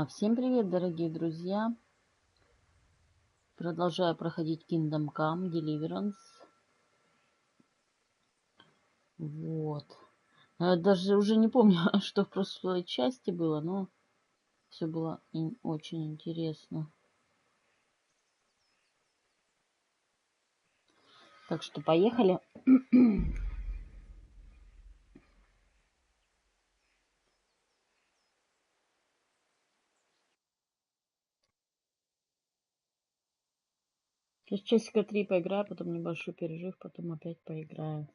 Всем привет, дорогие друзья. Продолжаю проходить Kingdom Come, Deliverance. Вот. Даже уже не помню, что в прошлой части было, но все было очень интересно. Так что поехали. Сейчас часика 3 поиграю, потом небольшой перерыв, потом опять поиграю.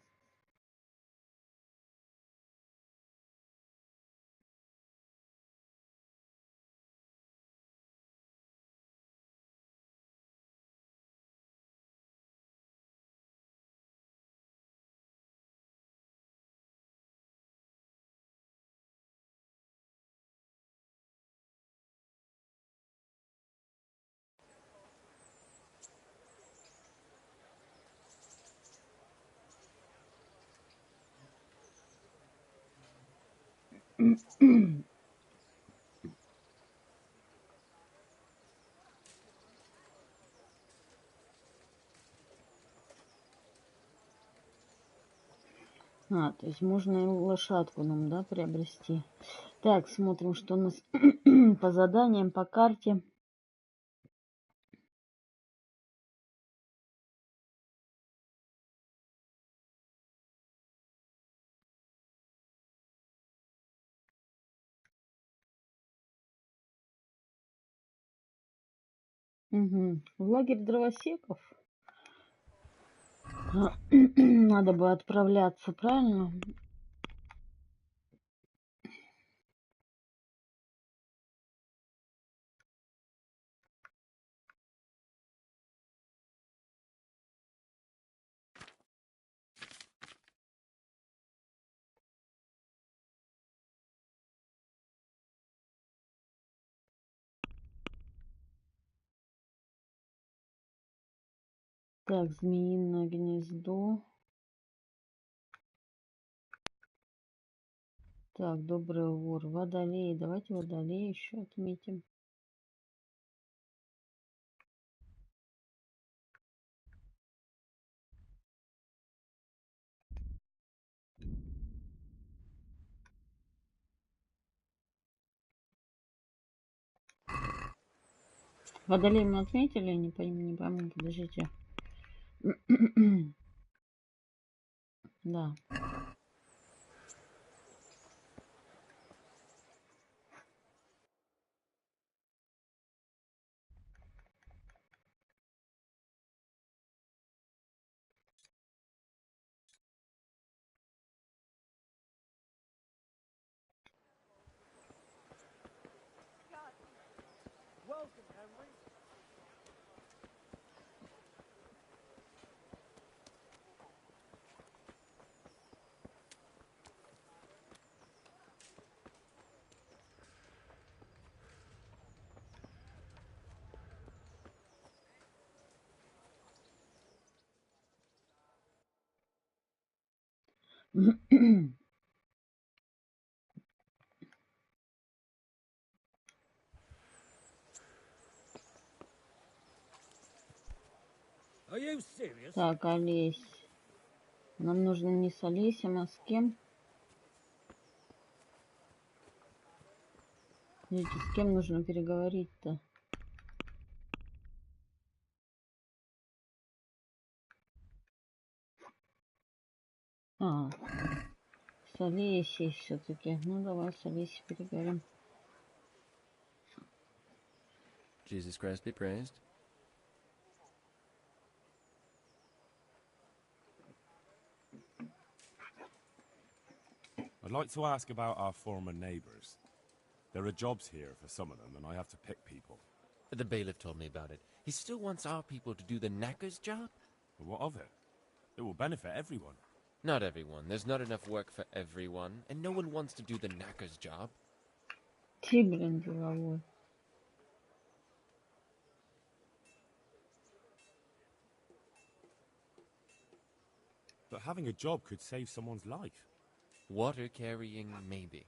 То есть можно и лошадку нам, да, приобрести. Так, смотрим, что у нас по заданиям, по карте. В лагерь дровосеков. Надо бы отправляться, правильно? Так, змеиное гнездо. Так, добрый вор. Водолей. Давайте водолей еще отметим. Водолей мы отметили? Не пойму, подождите. Да. Так, Олесь. Нам нужно не с Олесем, а с кем? Видите, с кем нужно переговорить-то? С Олесей все-таки. Ну, давай с Олесей переговорим. Jesus Christ be praised. I'd like to ask about our former neighbours. There are jobs here for some of them, and I have to pick people. The bailiff told me about it. He still wants our people to do the knacker's job? But what of it? It will benefit everyone. Not everyone. There's not enough work for everyone, and no one wants to do the knacker's job. Ты, блин, деловой. But having a job could save someone's life. Water carrying, maybe.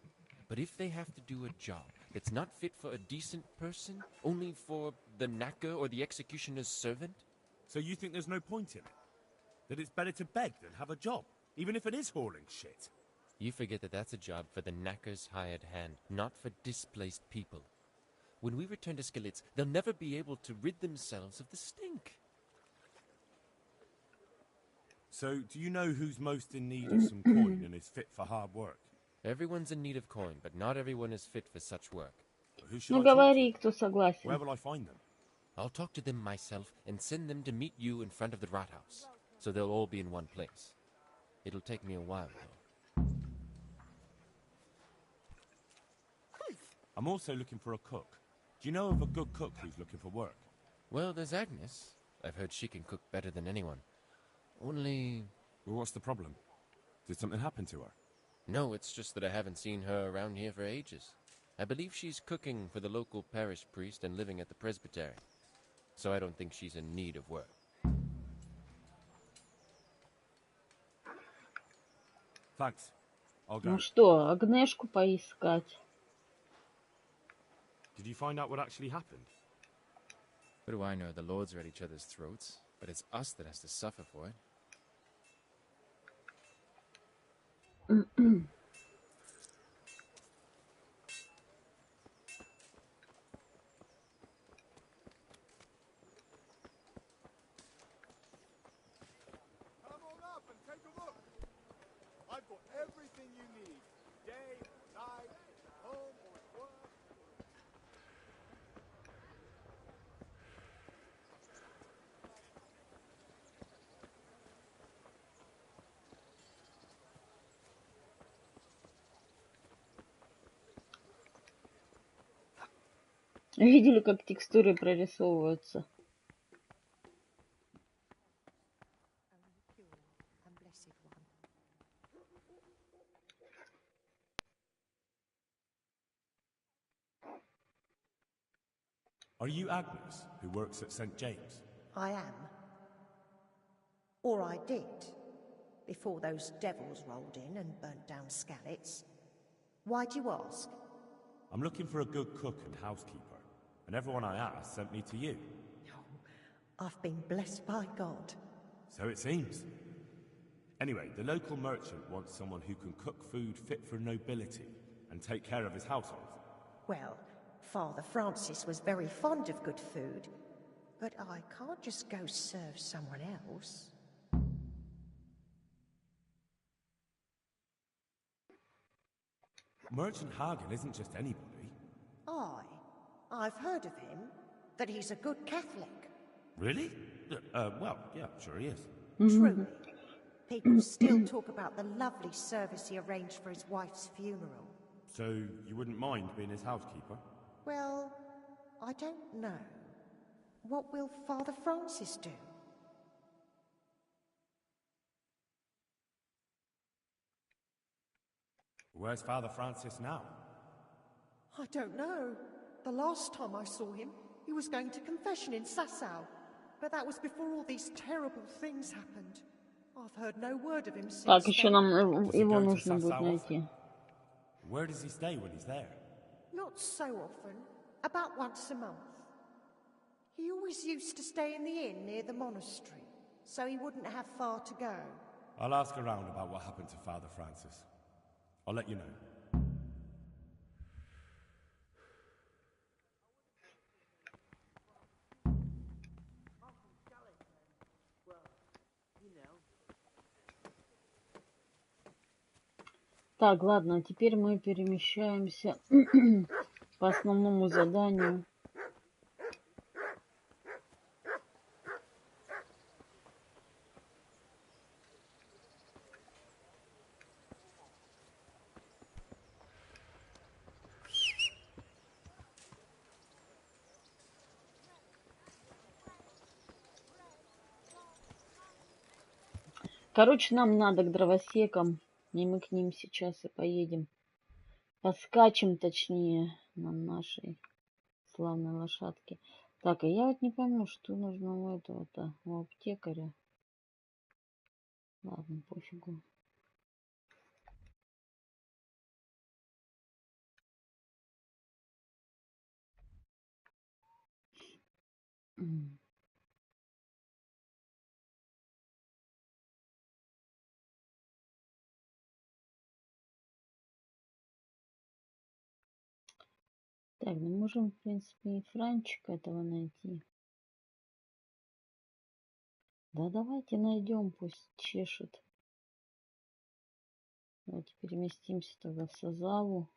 But if they have to do a job, It's not fit for a decent person, only for the knacker or the executioner's servant. So you think there's no point in it? That it's better to beg than have a job, even if it is hauling shit? You forget that that's a job for the knacker's hired hand, not for displaced people. When we return to Skillets, they'll never be able to rid themselves of the stink. So, do you know who's most in need of some coin and is fit for hard work? Everyone's in need of coin, but not everyone is fit for such work. Who should Ну I talk говори, to? кто согласен. Where will I find them? I'll talk to them myself and send them to meet you in front of the rat house, so they'll all be in one place. It'll take me a while, though. I'm also looking for a cook. Do you know of a good cook who's looking for work? Well, there's Agnes. I've heard she can cook better than anyone. Only... Well, what's the problem? Did something happen to her? No, it's just that I haven't seen her around here for ages. I believe she's cooking for the local parish priest and living at the presbytery. So I don't think she's in need of work. Thanks. I'll go. Ну что, Агнешку поискать. Did you find out what actually happened? What do I know? The lords are at each other's throats, but it's us that has to suffer for it. Come on up and take a look. I've got everything you need. Day, night, home or at work. Видели, как текстуры прорисовываются? Are you Agnes, who works at St. James? I am. Or I did, before those devils rolled in and burnt down Skallets. Why do you ask? I'm looking for a good cook and housekeeper, and everyone I asked sent me to you. I've been blessed by God. So it seems. Anyway, the local merchant wants someone who can cook food fit for nobility and take care of his household. Well, Father Francis was very fond of good food, but I can't just go serve someone else. Merchant Hagen isn't just anybody. I've heard of him, that he's a good Catholic. Really? Well, yeah, sure he is. Truly. People still talk about the lovely service he arranged for his wife's funeral. So you wouldn't mind being his housekeeper? Well, I don't know. What will Father Francis do? Where's Father Francis now? I don't know. The last time I saw him, he was going to confession in Sasau. But that was before all these terrible things happened. I've heard no word of him since Так, еще then. нам Does he его go to нужно будет Sasau найти. often? Where does he stay when he's there? Not so often. About once a month. He always used to stay in the inn near the monastery, so he wouldn't have far to go. I'll ask around about what happened to Father Francis. I'll let you know. Так, ладно, теперь мы перемещаемся по основному заданию. Короче, нам надо к дровосекам, и мы к ним сейчас и поедем. Поскачем, точнее, на нашей славной лошадке. Так, а я вот не пойму, что нужно у этого-то, у аптекаря. Ладно, пофигу. Так, ну можем, в принципе, и Франчика этого найти. Да давайте найдем, пусть чешет. Давайте переместимся тогда в Сазаву.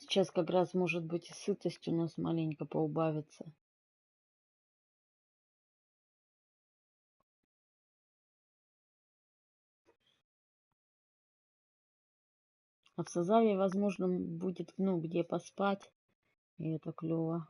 Сейчас как раз может быть и сытость у нас маленько поубавится. А в Сазаве, возможно, будет, ну, где поспать. И это клево.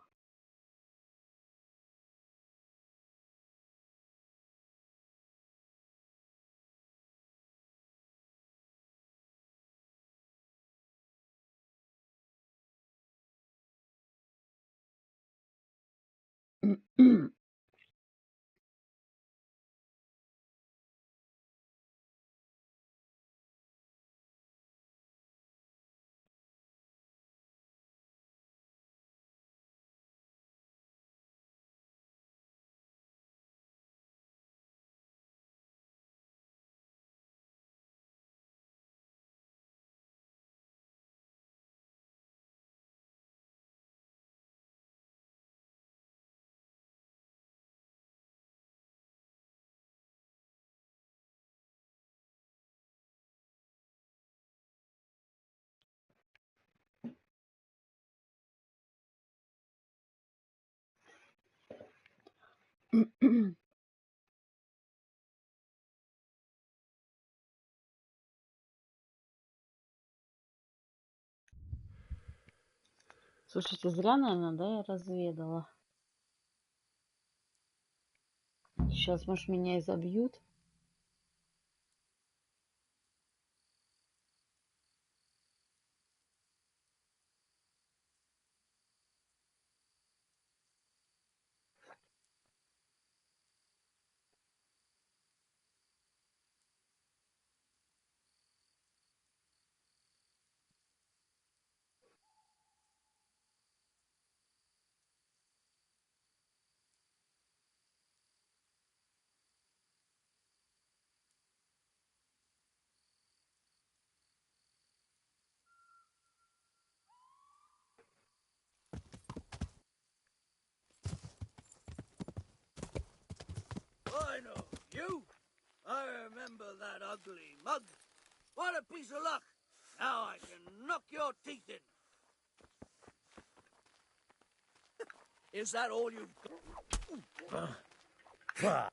Слушайте, зря, наверное, да, я разведала. Сейчас, может, меня изобьют. I know you. I remember that ugly mug. What a piece of luck. Now I can knock your teeth in. Is that all you've got?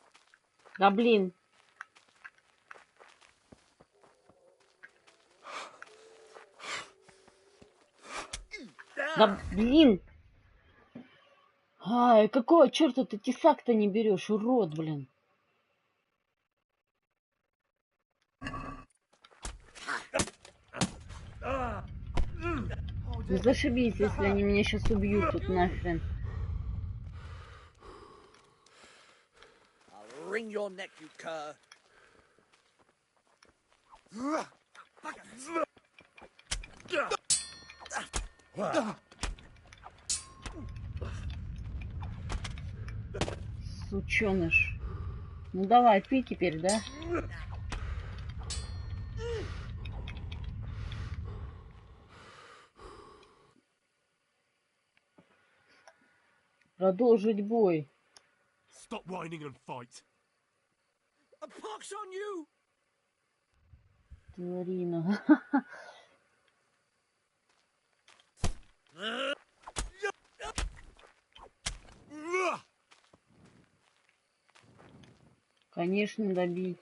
Да блин. Да блин. Ай, какого черта ты тесак-то не берешь, урод, блин. Ну зашибись, если они меня сейчас убьют тут нахрен. I'll wring your neck, you cur. Сученыш. Ну давай, ты теперь, да? Продолжить бой. Stop whining and fight. A pox on you! Тварина. Конечно, добить.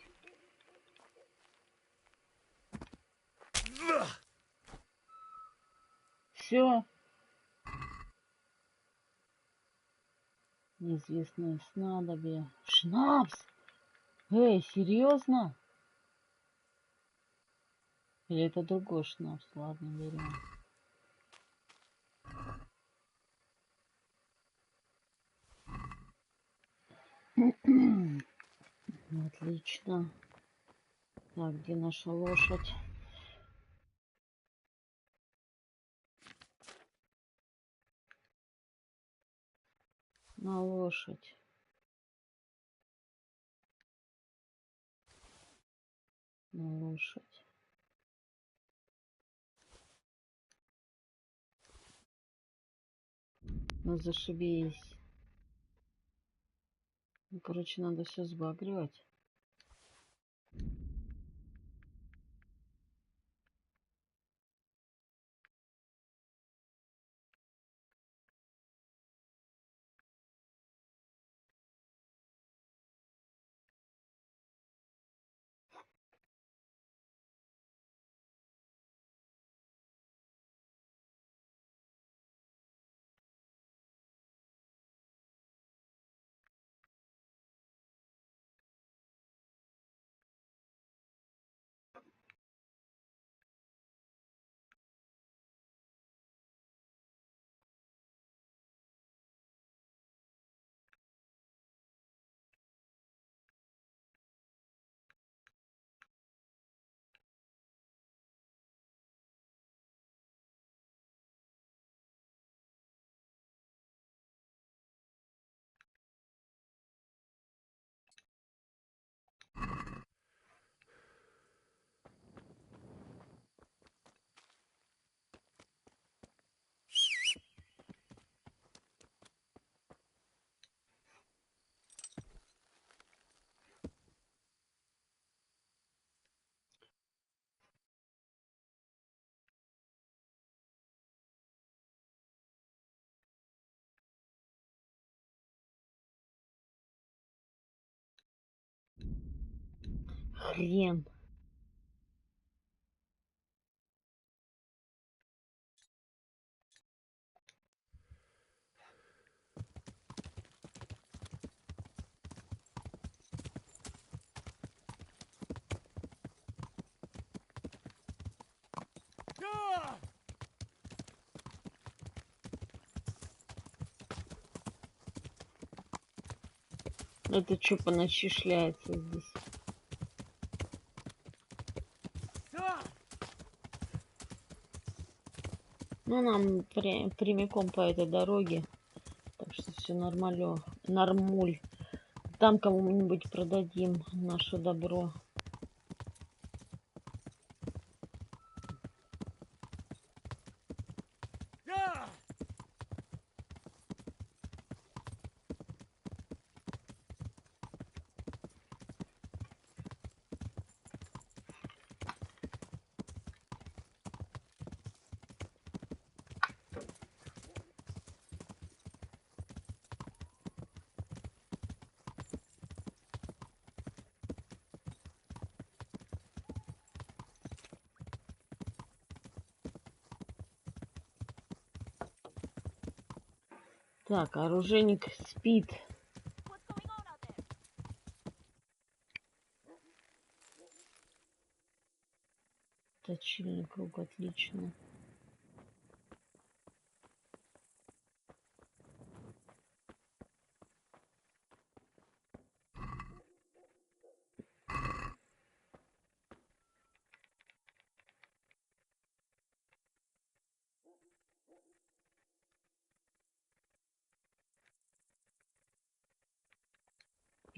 Все. Неизвестное снадобье. Шнапс! Эй, серьезно? Или это другой шнапс? Ладно, берем. Отлично. Так, где наша лошадь? На лошадь. На лошадь. Ну, зашибись. Ну, короче, надо все сбагривать. Хрен. Это что по ночи шляется здесь? Ну, нам прямиком по этой дороге. Так что все нормально. Нормуль. Там кому-нибудь продадим наше добро. Так, оружейник спит. Точильный круг, отлично.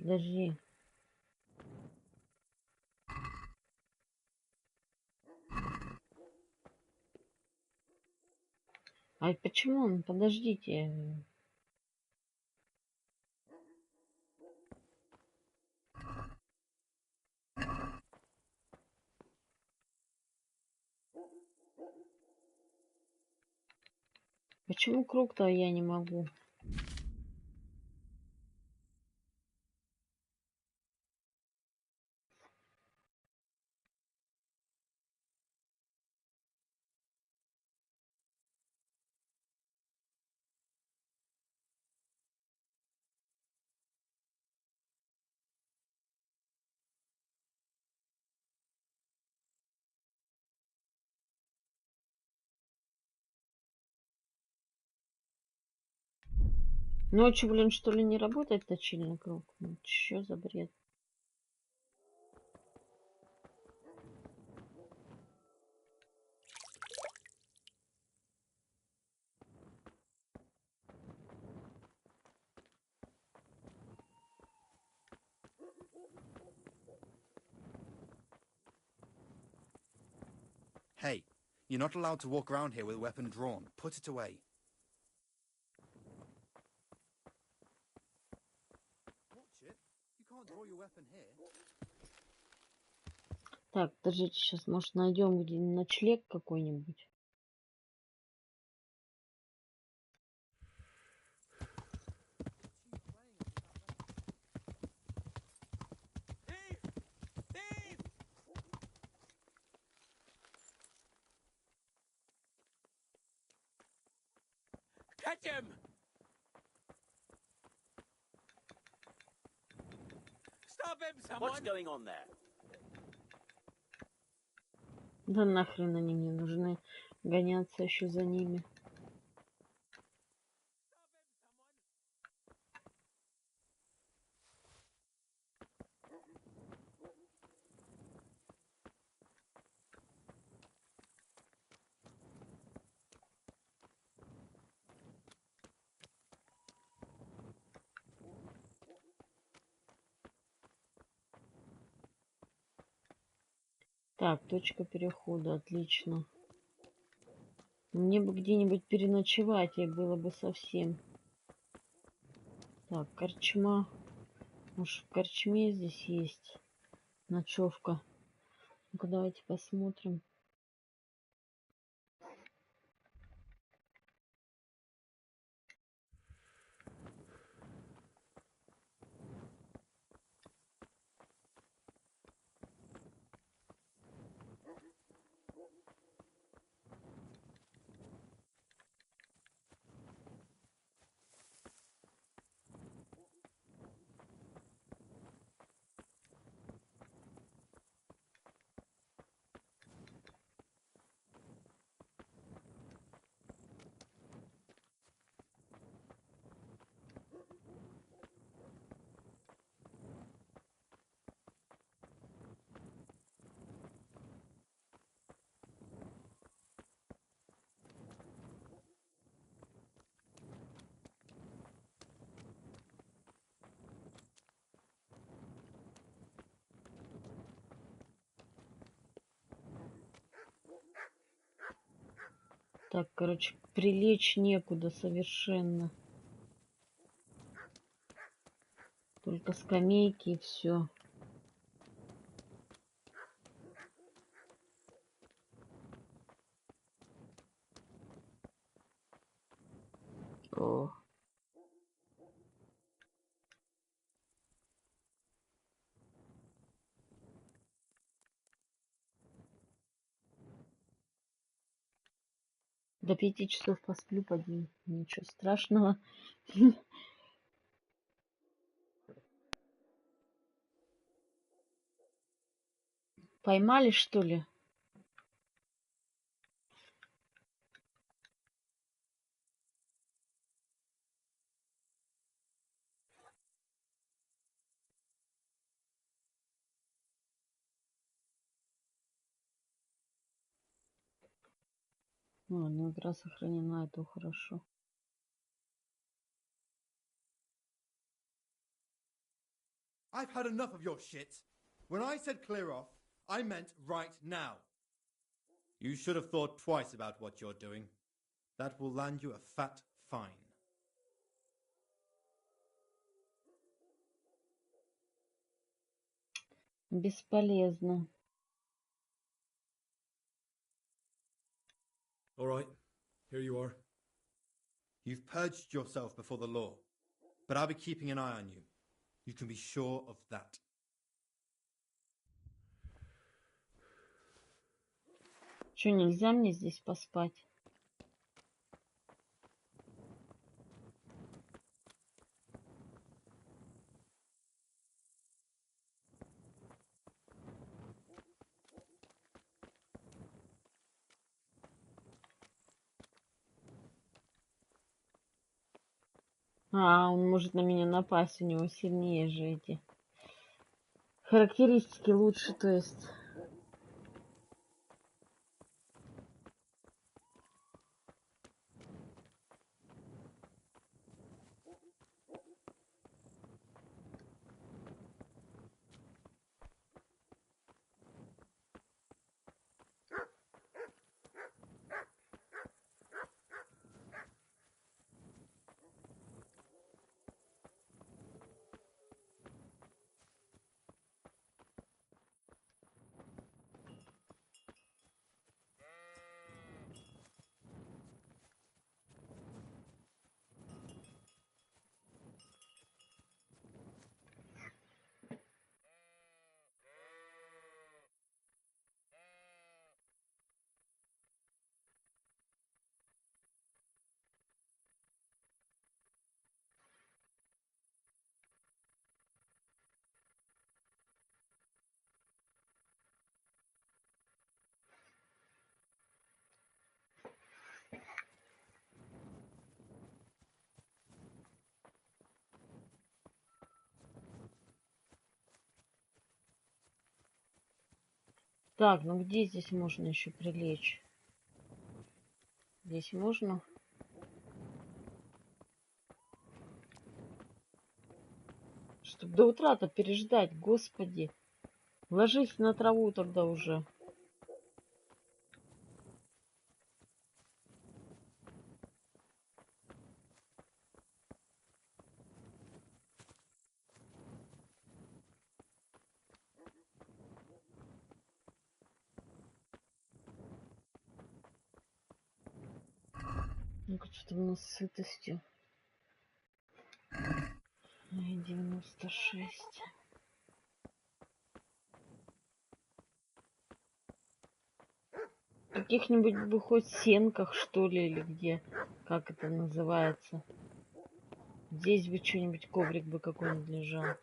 Подожди. А почему он? Подождите. Почему круг-то я не могу? Ночью, блин, что ли, не работает точильный круг? Ну, чё за бред? Hey, you're not allowed to walk around here with a weapon drawn. Put it away. Watch it. You can't draw your weapon here. Так, подождите, сейчас, может, найдем где ночлег какой-нибудь. Catch him! Stop him, someone! What's going on there? Да нахрен они мне нужны. Гоняться еще за ними. Так, точка перехода, отлично. Мне бы где-нибудь переночевать, и было бы совсем. Так, корчма. Может, в корчме здесь есть ночевка. Ну-ка, давайте посмотрим. Так, короче, прилечь некуда совершенно. Только скамейки и все. О. До 5 часов посплю, поди. Ничего страшного. Поймали, что ли? Ну, игра сохранена, это хорошо. I've had enough of your shit. When I said clear off, I meant right now. You should have thought twice about what you're doing. That will land you a fat fine. Бесполезно. All right, here you are. You've purged yourself before the law, but I'll be keeping an eye on you. You can be sure of that. Что, нельзя мне здесь поспать? А, он может на меня напасть, у него сильнее же эти характеристики лучше, то есть. Так, ну где здесь можно еще прилечь? Здесь можно? Чтобы до утра-то переждать, господи. Ложись на траву тогда уже. Ну-ка, что-то у нас с сытостью. 96. В каких-нибудь бы хоть сенках, что ли, или где, как это называется. Здесь бы что-нибудь, коврик бы какой-нибудь лежал.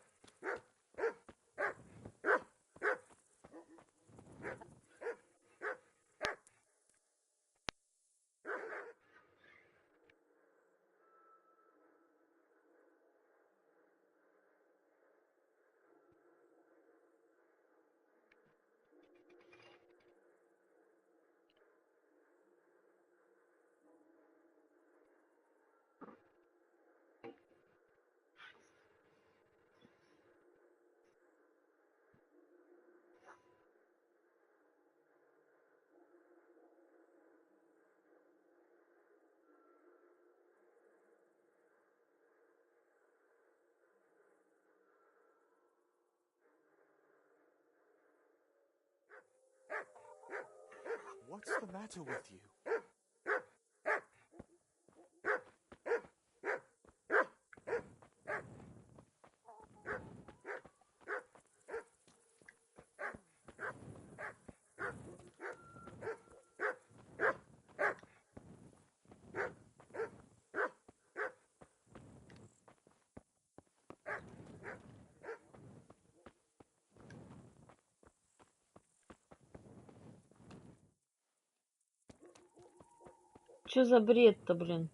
What's the matter with you? Что за бред-то, блин?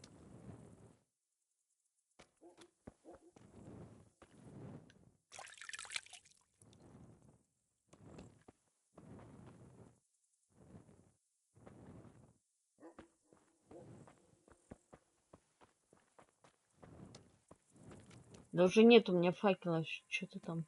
Да уже нет у меня факела, что-то там.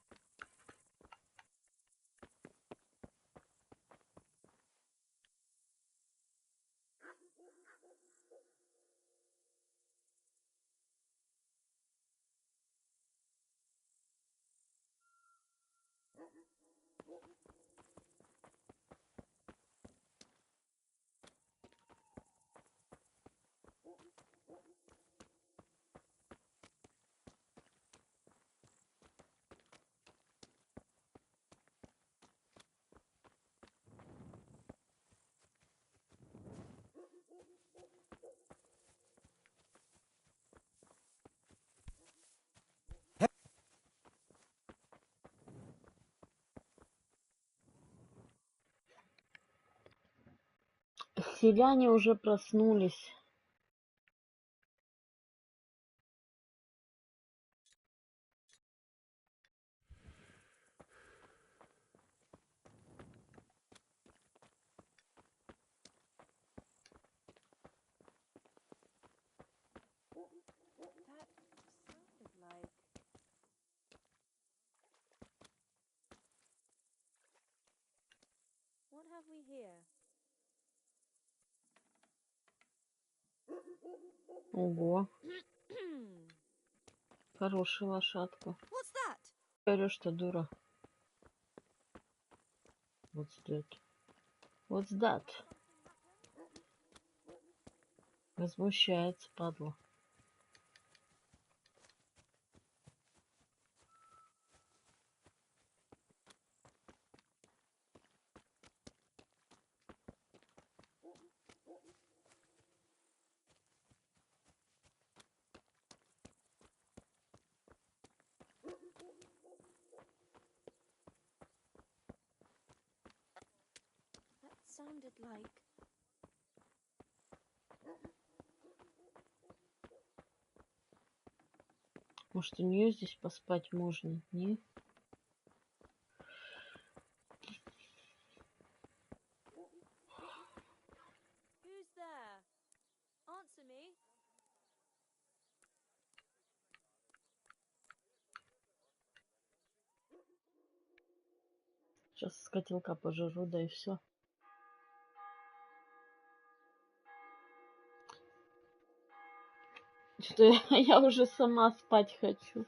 Селяне уже проснулись. Ого, хорошая лошадка. Говорю, что дура. What's that? What's that? Возмущается, падла. Sounded like... Может, у нее здесь поспать можно? Не? Who's there? Answer me. Сейчас с котелка пожару, да и все. Что я уже сама спать хочу.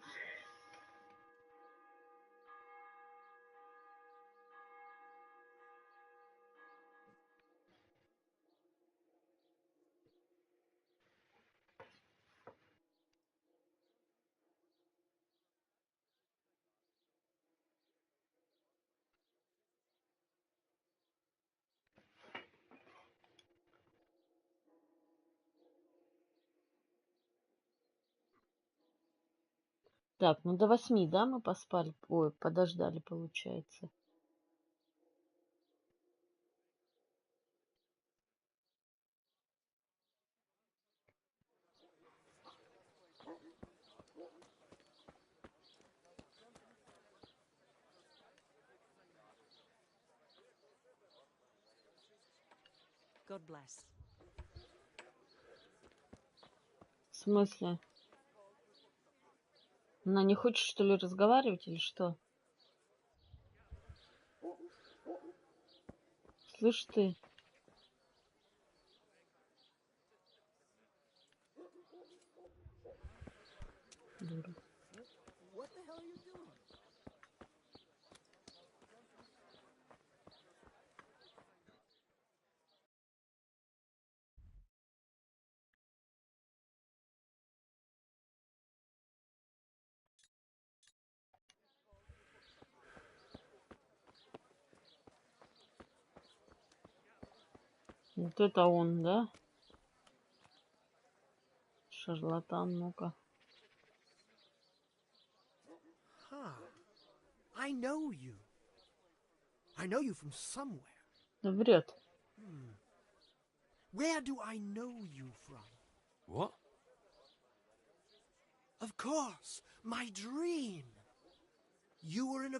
Так, ну до 8, да, мы поспали? Ой, подождали, получается. God bless. В смысле? Она не хочет, что ли, разговаривать или что? Слышь ты? Дура. What the hell are you doing? Вот это он, да? Шарлатан, ну-ка. Huh. I know you. I know you from somewhere. Да врет. Where do I know you from? What? Of course, my dream. You were in a...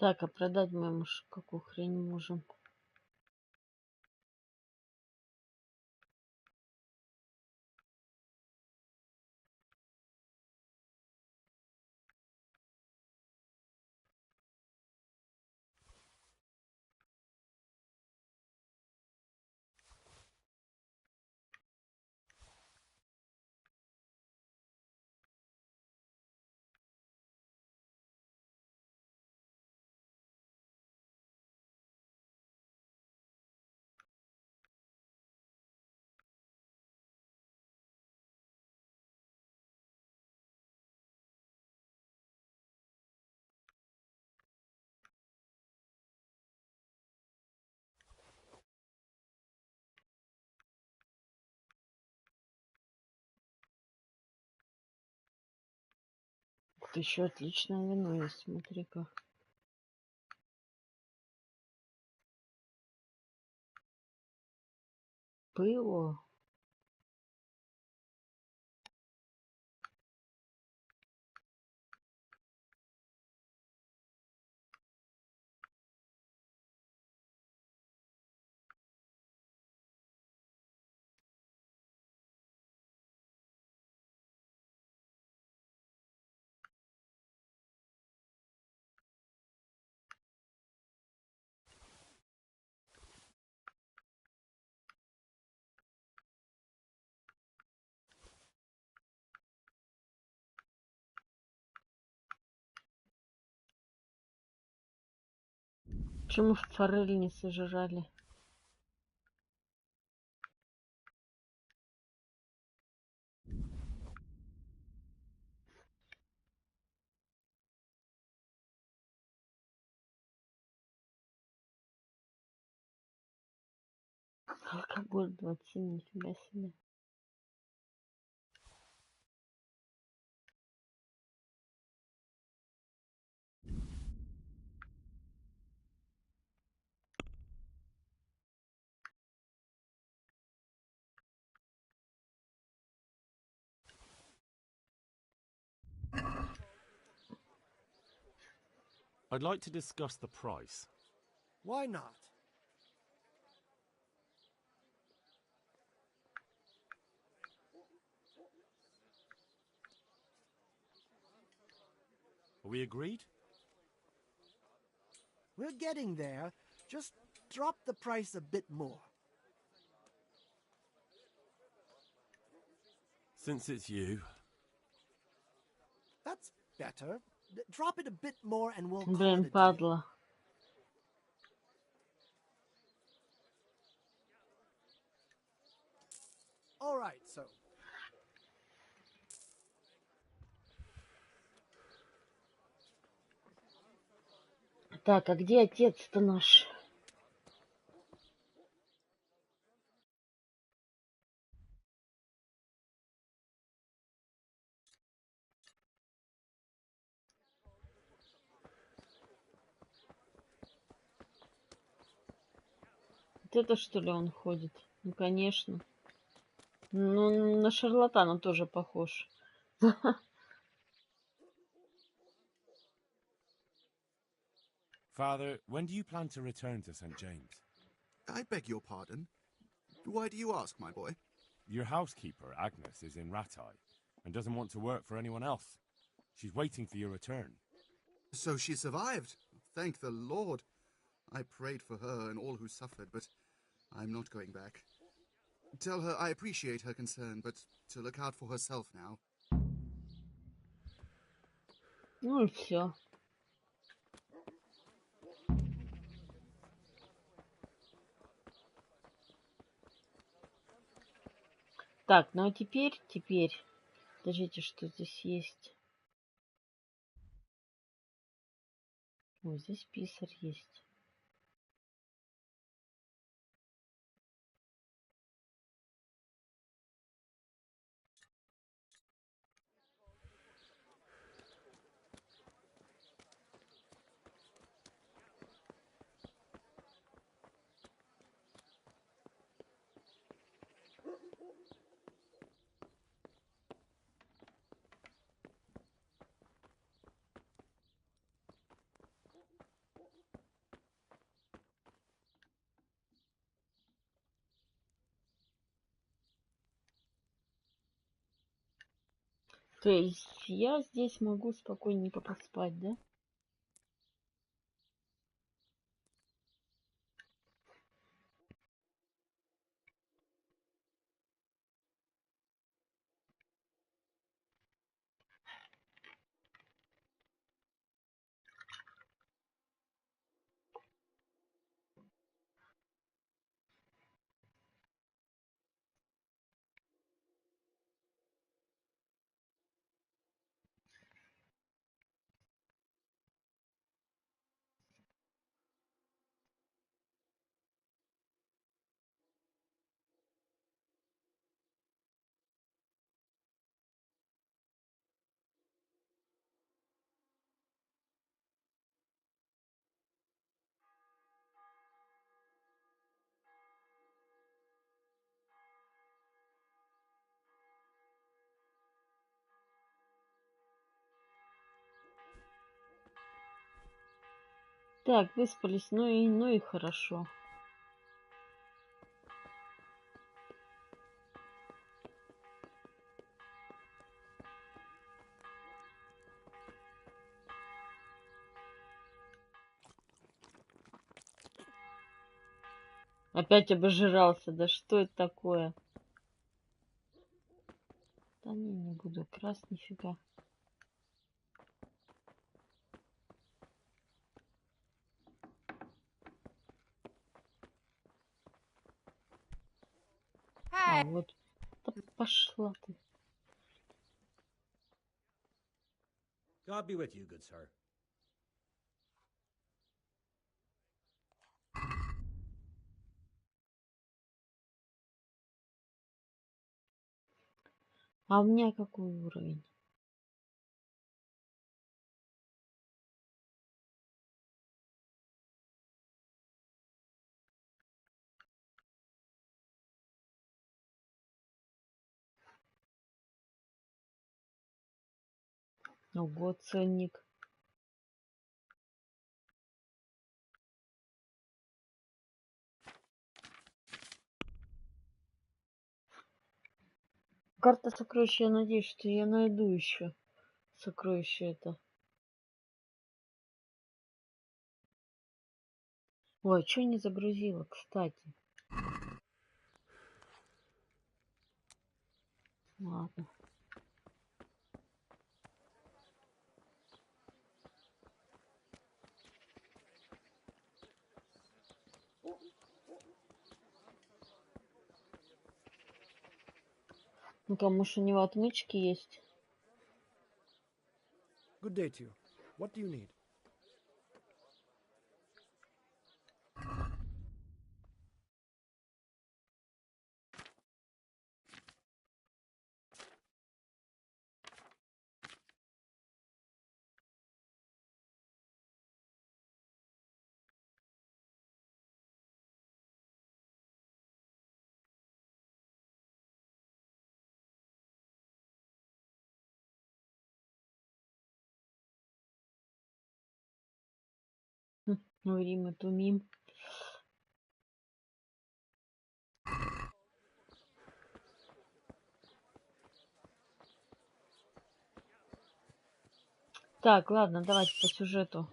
Так, а продать мы ему какую хрень можем? Вот еще отличное вино есть, смотри-ка. ПО. Почему форель не сожрали? Алкоголь 27, нифига себе. I'd like to discuss the price. Why not? Are we agreed? We're getting there. Just drop the price a bit more. Since it's you. That's better. Drop it a bit more and we'll call it Блин, a deal. падла. All right, so Так, а где отец-то наш? Вот это что ли он ходит? Ну, конечно. Ну, на шарлатана тоже похож. Father, when do you plan to return to St. James? I beg your pardon. Why do you ask, my boy? Your housekeeper, Agnes, is in Ratai and doesn't want to work for anyone else. She's waiting for your return. So she survived. Thank the Lord. I prayed for her and all who suffered, but I'm not going back. Tell her I appreciate her concern, but to look out for herself now. Ну и все. Так, ну а теперь, подождите, что здесь есть. Ой, здесь писарь есть. То есть я здесь могу спокойненько поспать, да? Так, выспались, ну и хорошо. Опять обожрался. Да что это такое? Да не буду красть нифига. А, вот. Да пошла ты. God be with you, good sir. А у меня какой уровень? Ого, ценник. Карта сокровища, я надеюсь, что я найду еще сокровище это. Ой, что не загрузила, кстати. Ладно. Ну-ка, может, у него отмычки есть? Good day to you. What do you need? Ну, Рима, тумим. Так, ладно, давайте по сюжету.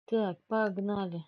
Так, погнали.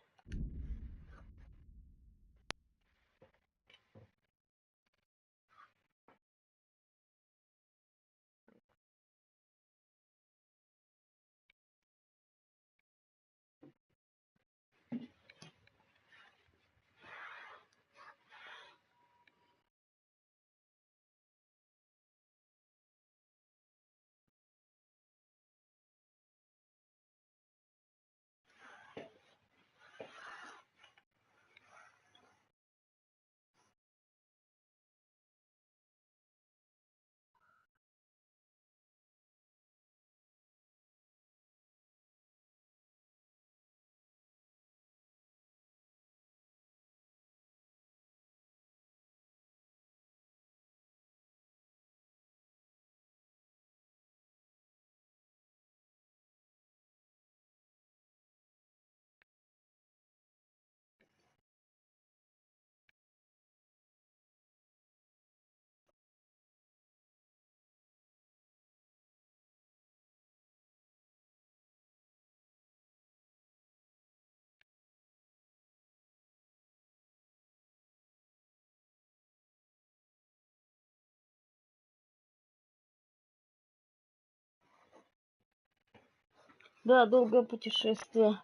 Да, долгое путешествие.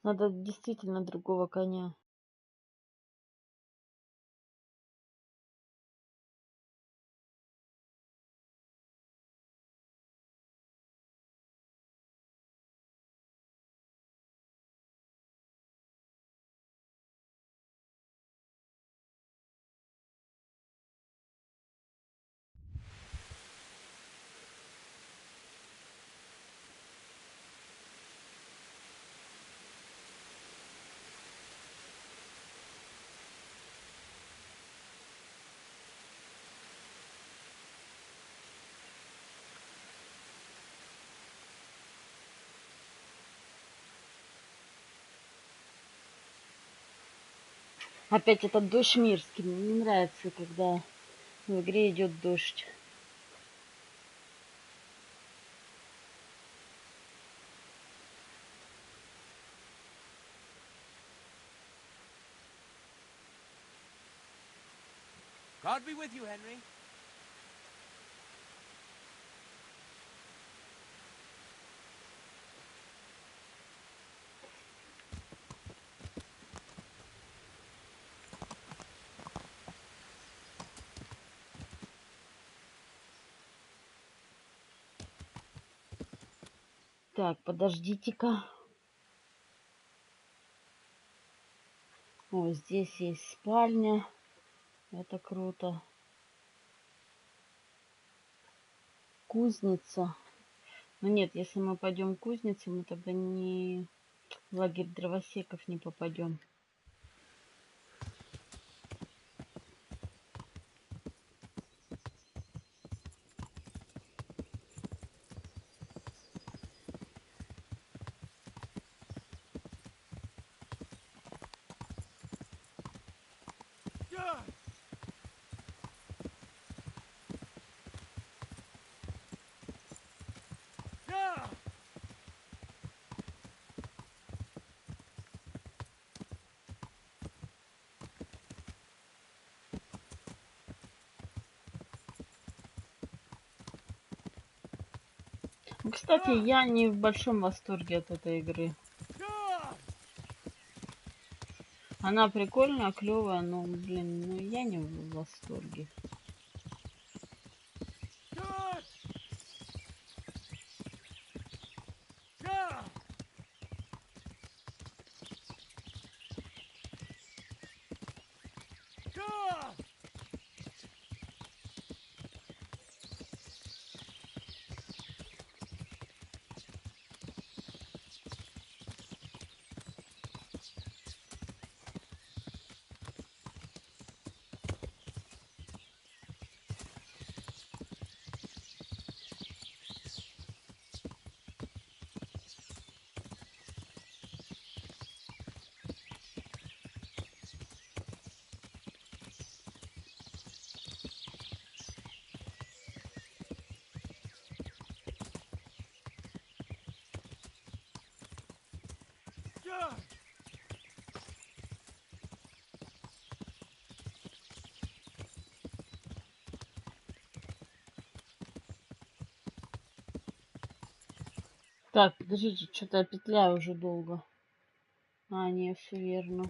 Надо действительно другого коня. Опять этот дождь мирский. Мне не нравится, когда в игре идет дождь. God be with you, Henry. Так, подождите-ка. О, здесь есть спальня. Это круто. Кузница. Но нет, если мы пойдем в кузницу, мы тогда не в лагерь дровосеков не попадем. Кстати, я не в большом восторге от этой игры. Она прикольная, клевая, но, блин, ну я не в восторге. Так, подождите, что-то я петляю уже долго. А, не, все верно.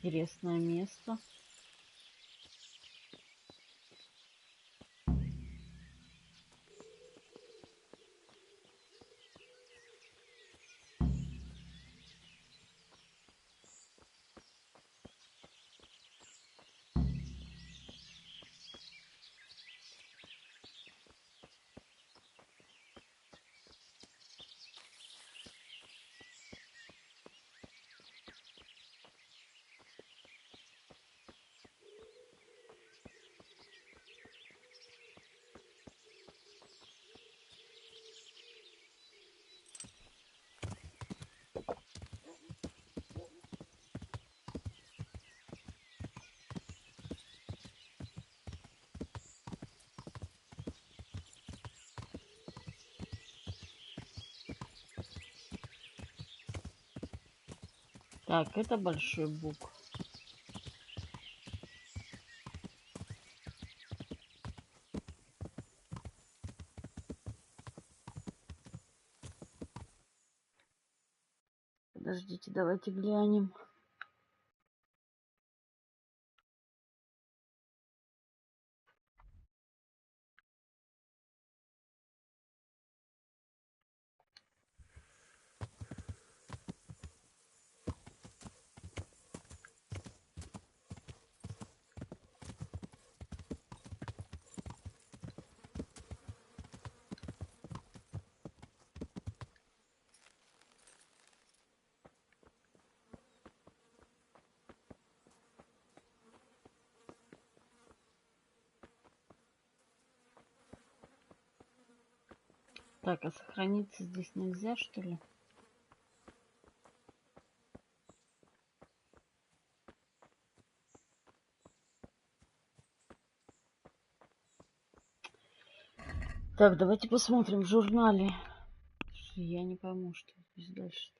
Интересное место. Так, это большой бук. Подождите, давайте глянем. Так, а сохраниться здесь нельзя, что ли? Так, давайте посмотрим в журнале. Я не пойму, что здесь дальше.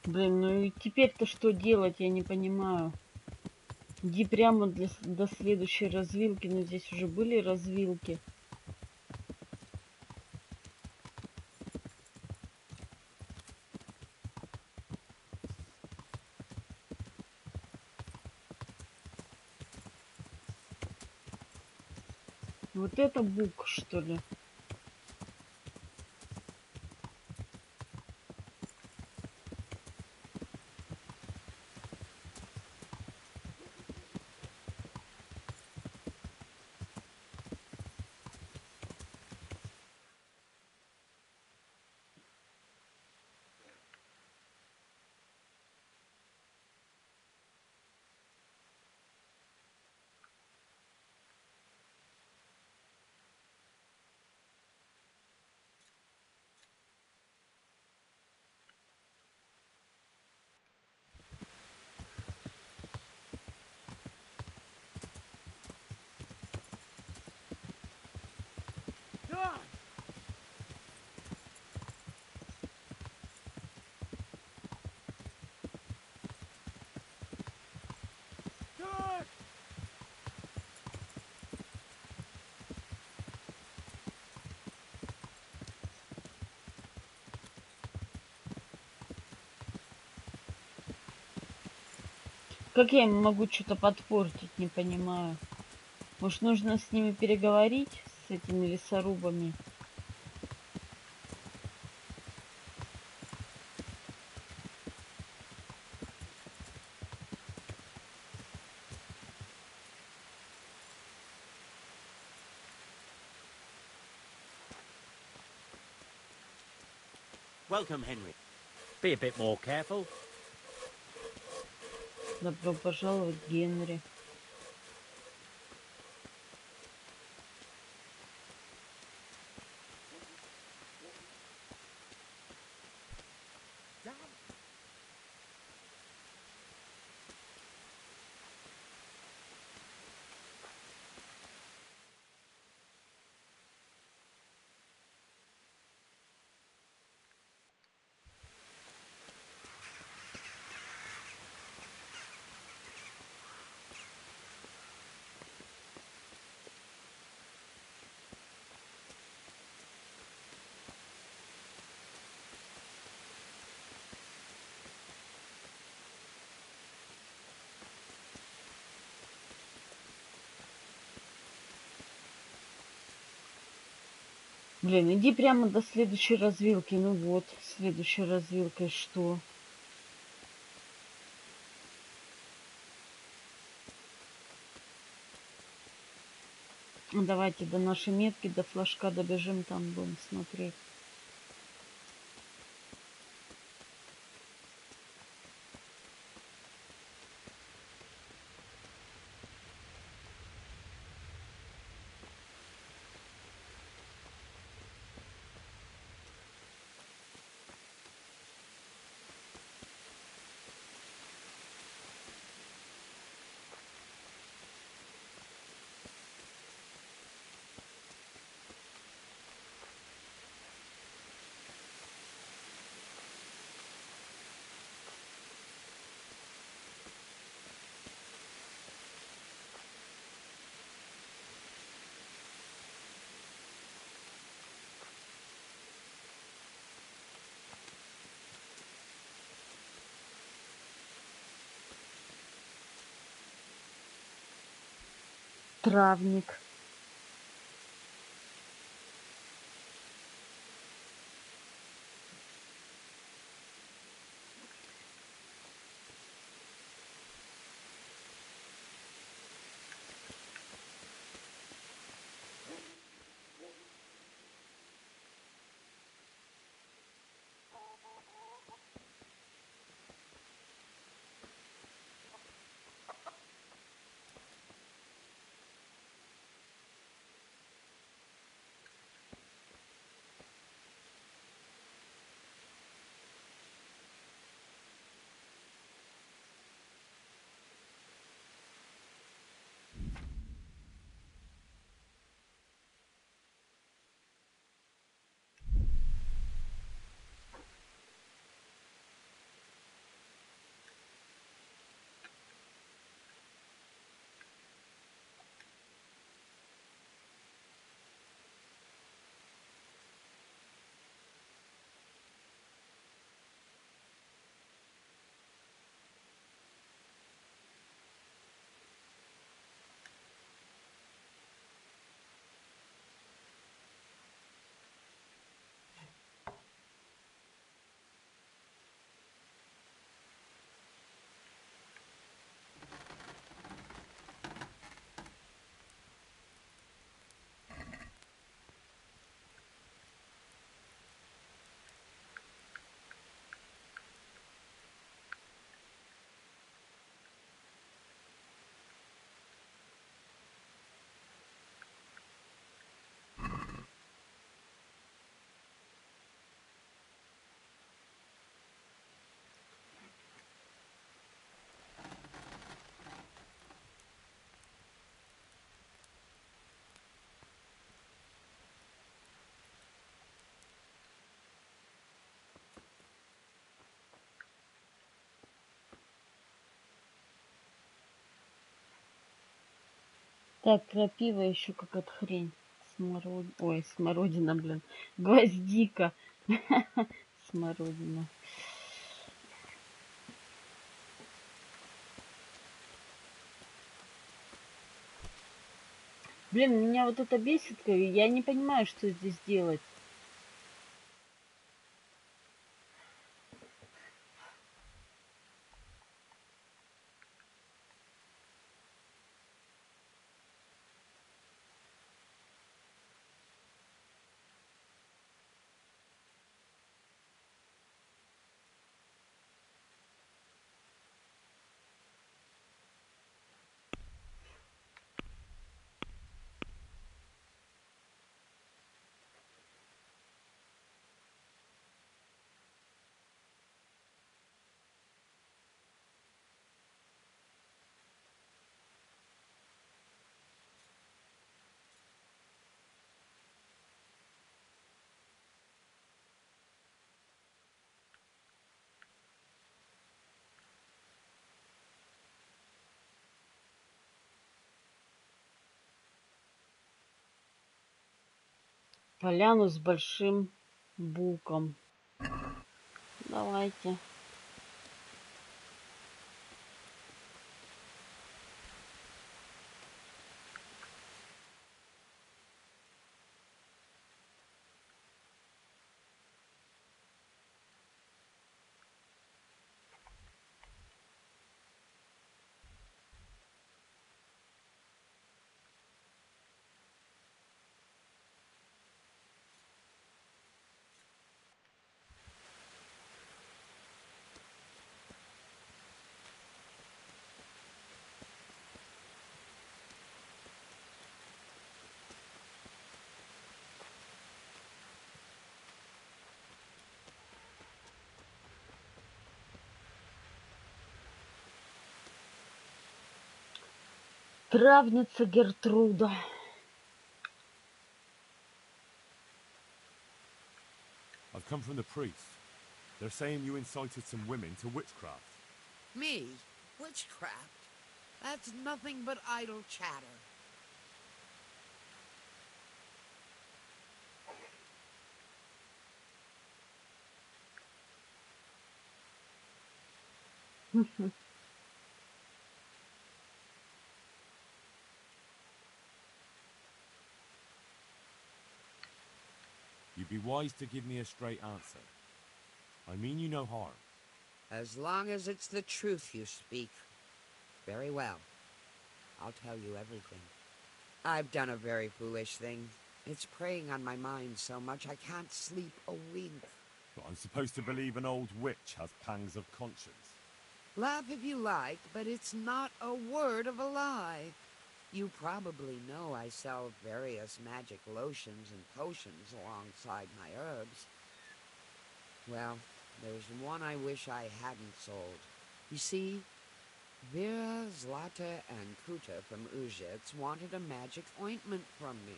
Блин, ну и теперь-то что делать, я не понимаю. Иди прямо до следующей развилки. Но здесь уже были развилки. Вот это бук, что ли? Как я им могу что-то подпортить, не понимаю. Может, нужно с ними переговорить, с этими лесорубами? Welcome, Henry. Be a bit more careful. Добро пожаловать, Генри. Блин, иди прямо до следующей развилки. Ну вот, следующая развилка, и что? Давайте до нашей метки, до флажка добежим, там будем смотреть. Травник. Так, крапива еще какая-то хрень. Ой, смородина, блин. Гвоздика. Смородина. Блин, меня вот это бесит. Я не понимаю, что здесь делать. Поляну с большим буком. Давайте. Травница Гертруда. I've come from the priest. They're saying you incited some women to witchcraft. Me? Witchcraft? That's nothing but idle chatter. you'd be wise to give me a straight answer. I mean you no harm. As long as it's the truth you speak. Very well. I'll tell you everything. I've done a very foolish thing. It's preying on my mind so much I can't sleep a wink. But I'm supposed to believe an old witch has pangs of conscience. Laugh if you like, but it's not a word of a lie. You probably know I sell various magic lotions and potions alongside my herbs. Well, there's one I wish I hadn't sold. You see, Vera, Zlata, and Kuta from Uzhitz wanted a magic ointment from me.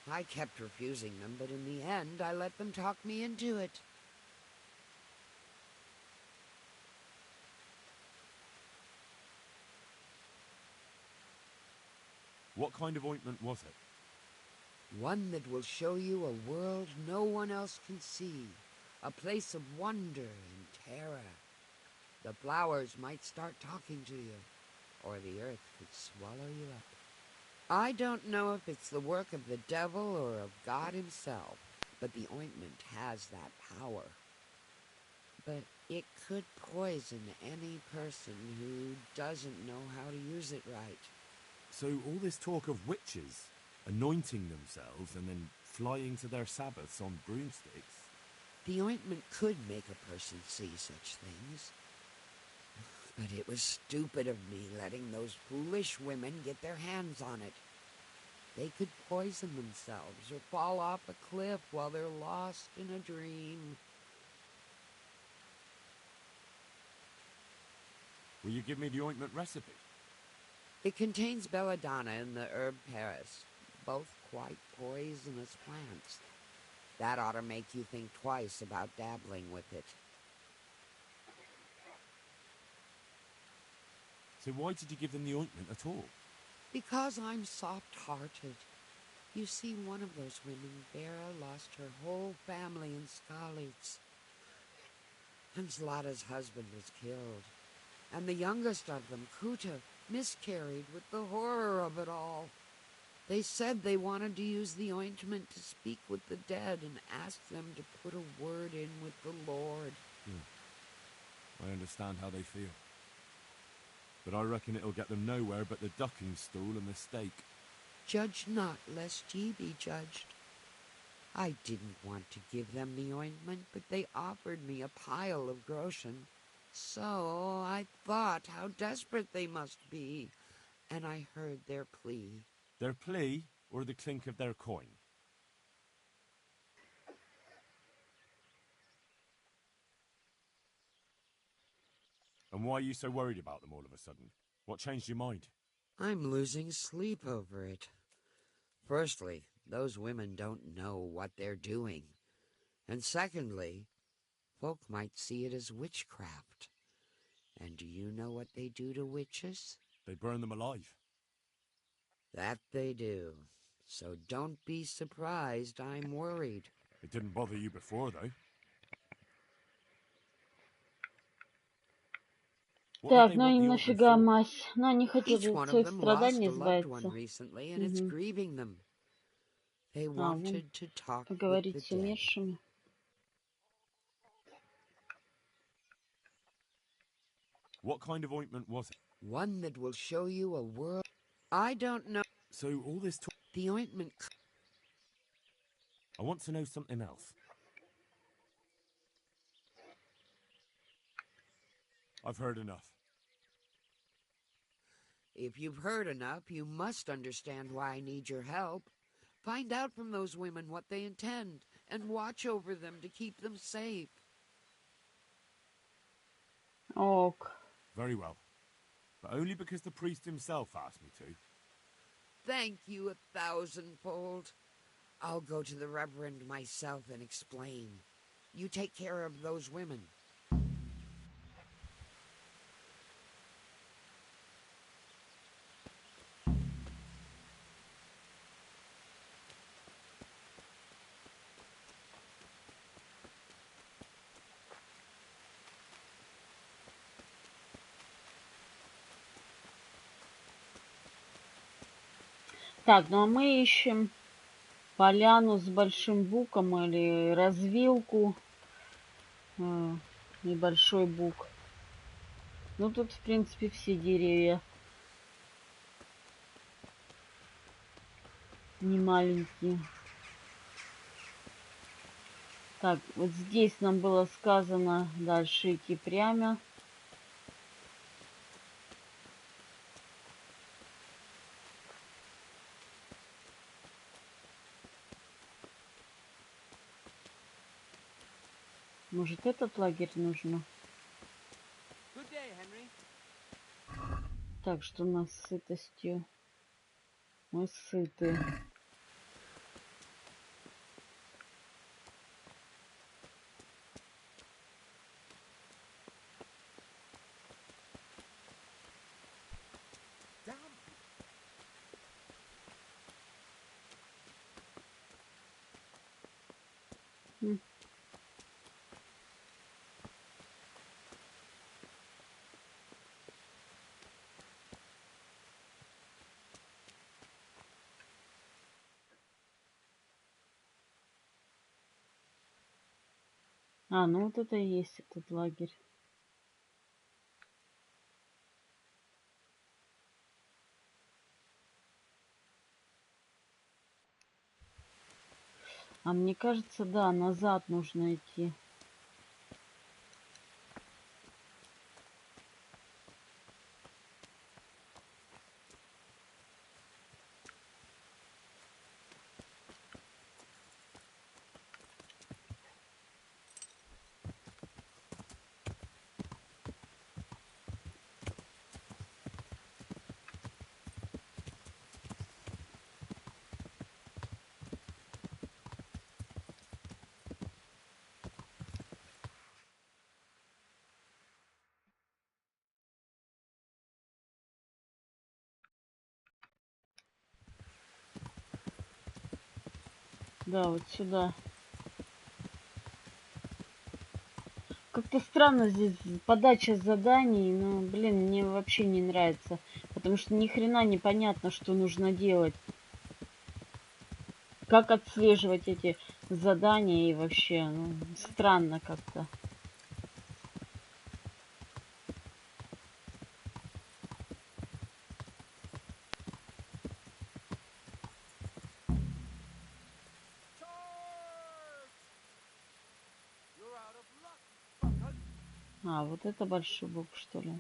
I kept refusing them, but in the end I let them talk me into it. What kind of ointment was it? One that will show you a world no one else can see. A place of wonder and terror. The flowers might start talking to you, or the earth could swallow you up. I don't know if it's the work of the devil or of God himself, but the ointment has that power. But it could poison any person who doesn't know how to use it right. So all this talk of witches anointing themselves and then flying to their sabbaths on broomsticks. The ointment could make a person see such things. But it was stupid of me letting those foolish women get their hands on it. They could poison themselves or fall off a cliff while they're lost in a dream. Will you give me the ointment recipe? It contains belladonna and the herb Paris, both quite poisonous plants. That ought to make you think twice about dabbling with it. So why did you give them the ointment at all? Because I'm soft-hearted. You see, one of those women, Vera, lost her whole family in Skalitz. And Zlata's husband was killed. And the youngest of them, Kuta, miscarried with the horror of it all. They said they wanted to use the ointment to speak with the dead and ask them to put a word in with the Lord. I understand how they feel. But I reckon it'll get them nowhere but the ducking stool and the stake. Judge not, lest ye be judged. I didn't want to give them the ointment, but they offered me a pile of groschen. So I thought how desperate they must be, and I heard their plea. Their plea, or the clink of their coin? And why are you so worried about them all of a sudden? What changed your mind? I'm losing sleep over it. Firstly, those women don't know what they're doing. And secondly, folk might see it as witchcraft. And do you know what they do to witches? They burn them alive. That they do. So don't be surprised I'm worried. It didn't bother you before, though. Так, ну им нафига мазь? Ну, они хотят от своих страданий избавиться. Поговорить с умершими. What kind of ointment was it? One that will show you a world. I don't know. So all this talk. The ointment. I want to know something else. I've heard enough. If you've heard enough, you must understand why I need your help. Find out from those women what they intend, and watch over them to keep them safe. Ok. Very well. But only because the priest himself asked me to. Thank you 1,000-fold. I'll go to the Reverend myself and explain. You take care of those women. Так, ну а мы ищем поляну с большим буком или развилку. Небольшой бук. Ну, тут, в принципе, все деревья. Не маленькие. Так, вот здесь нам было сказано дальше идти прямо. Может, этот лагерь нужно? Так, что у нас с сытостью? Мы сыты. Ну вот это и есть этот лагерь. А мне кажется, да, назад нужно идти. Да, вот сюда. Как-то странно здесь подача заданий, но, блин, мне вообще не нравится. Потому что ни хрена непонятно, что нужно делать. Как отслеживать эти задания и вообще, ну, странно как-то. Вот это большой бук, что ли?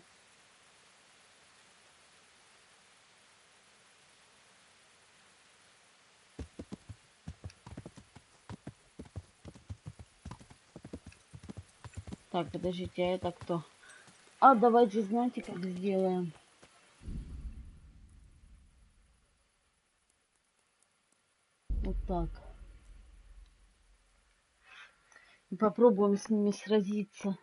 Так, подождите, а это кто? Давайте, знаете, как сделаем? Вот так. И попробуем с ними сразиться.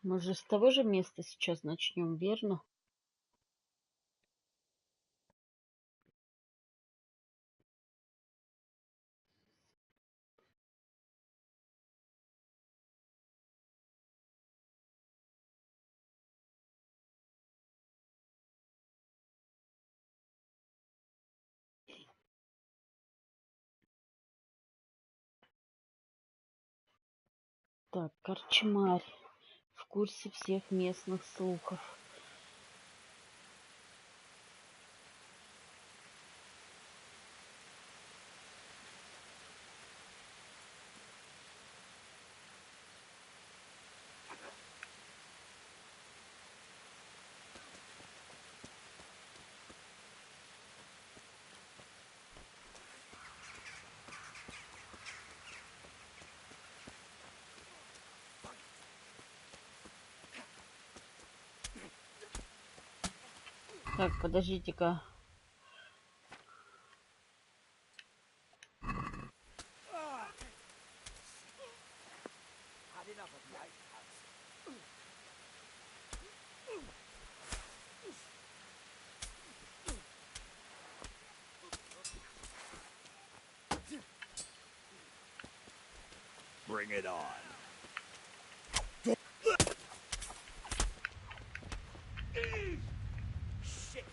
Мы же с того же места сейчас начнем, верно? Так, корчмарь. В курсе всех местных слухов. Так, подождите-ка. Bring it on. Shit.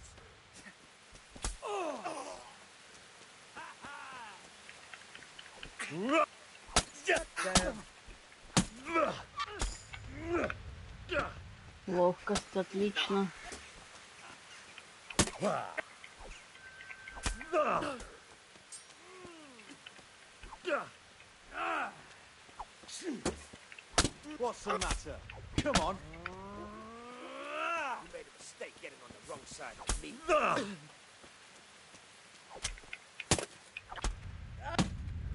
Ловкость отлично. What's the matter? Come on. You made a mistake getting on the wrong side of me.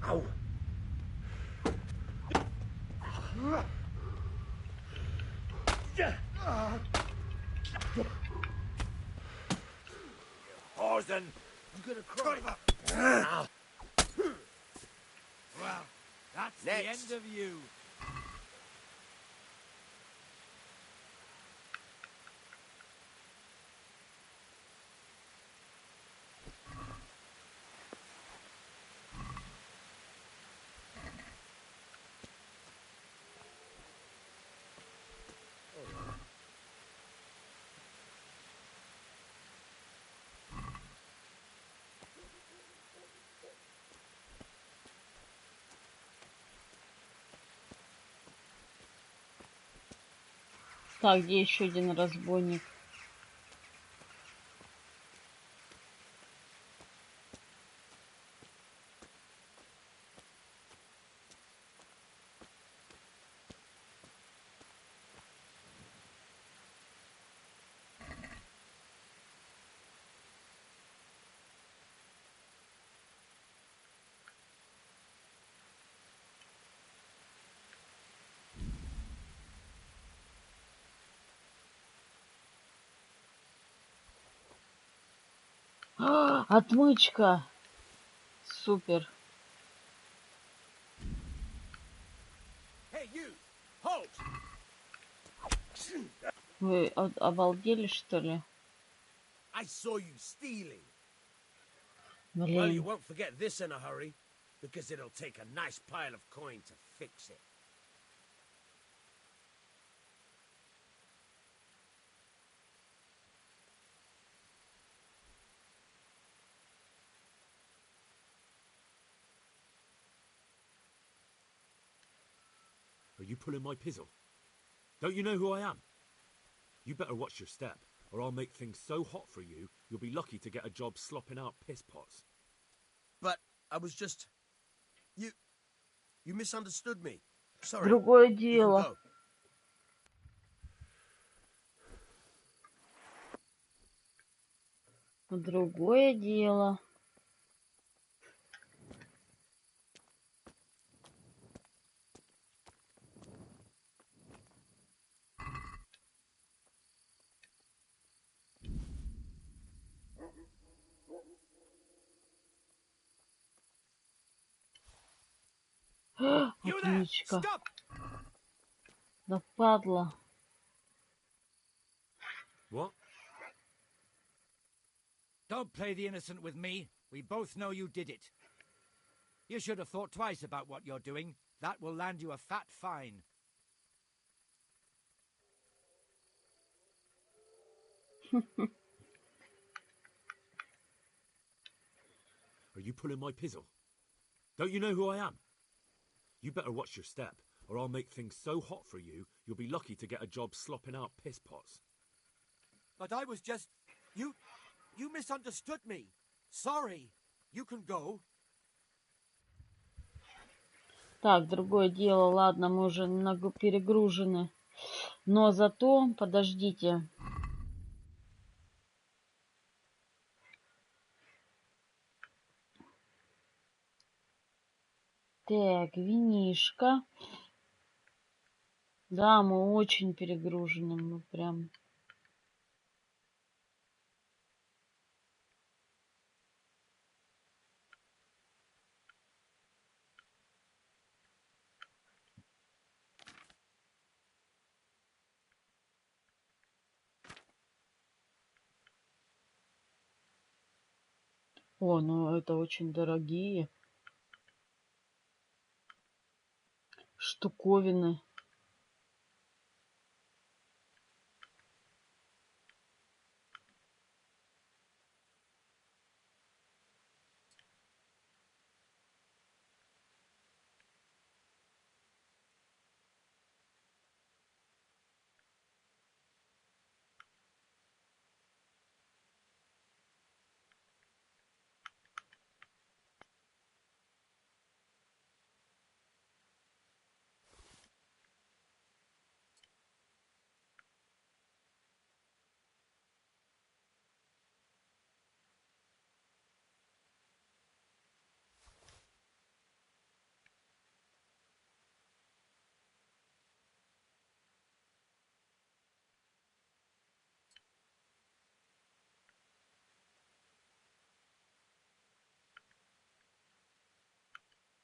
Ow. Horsen, I'm gonna cry. Well, that's the end of you. Так, где еще один разбойник? Отмычка! Супер! Hey, you! Halt! Вы обалдели, что ли? I saw you stealing. Блин. Well, you won't forget this in a hurry, because it'll take a nice pile of coin to fix it. Are you pulling my pizzle? Don't you know who I am? You better watch your step, or I'll make things so hot for you, you'll be lucky to get a job slopping out piss pots. But I was just... You misunderstood me. Sorry. Другое You can дело. go. Другое дело. Отмычка. Да падла. What? Don't play the innocent with me. We both know you did it. You should have thought twice about what you're doing. That will land you a fat fine. Are you pulling my pizzle? Don't you know who I am? You better watch your step, or I'll make things so hot for you, you'll be lucky to get a job slopping out piss pots. But I was just... You misunderstood me. Sorry. You can go. Так, другое дело. Ладно, мы уже перегружены. Но зато, подождите. Так, винишко. Да, мы очень перегружены. Мы прям... О, ну это очень дорогие штуковины.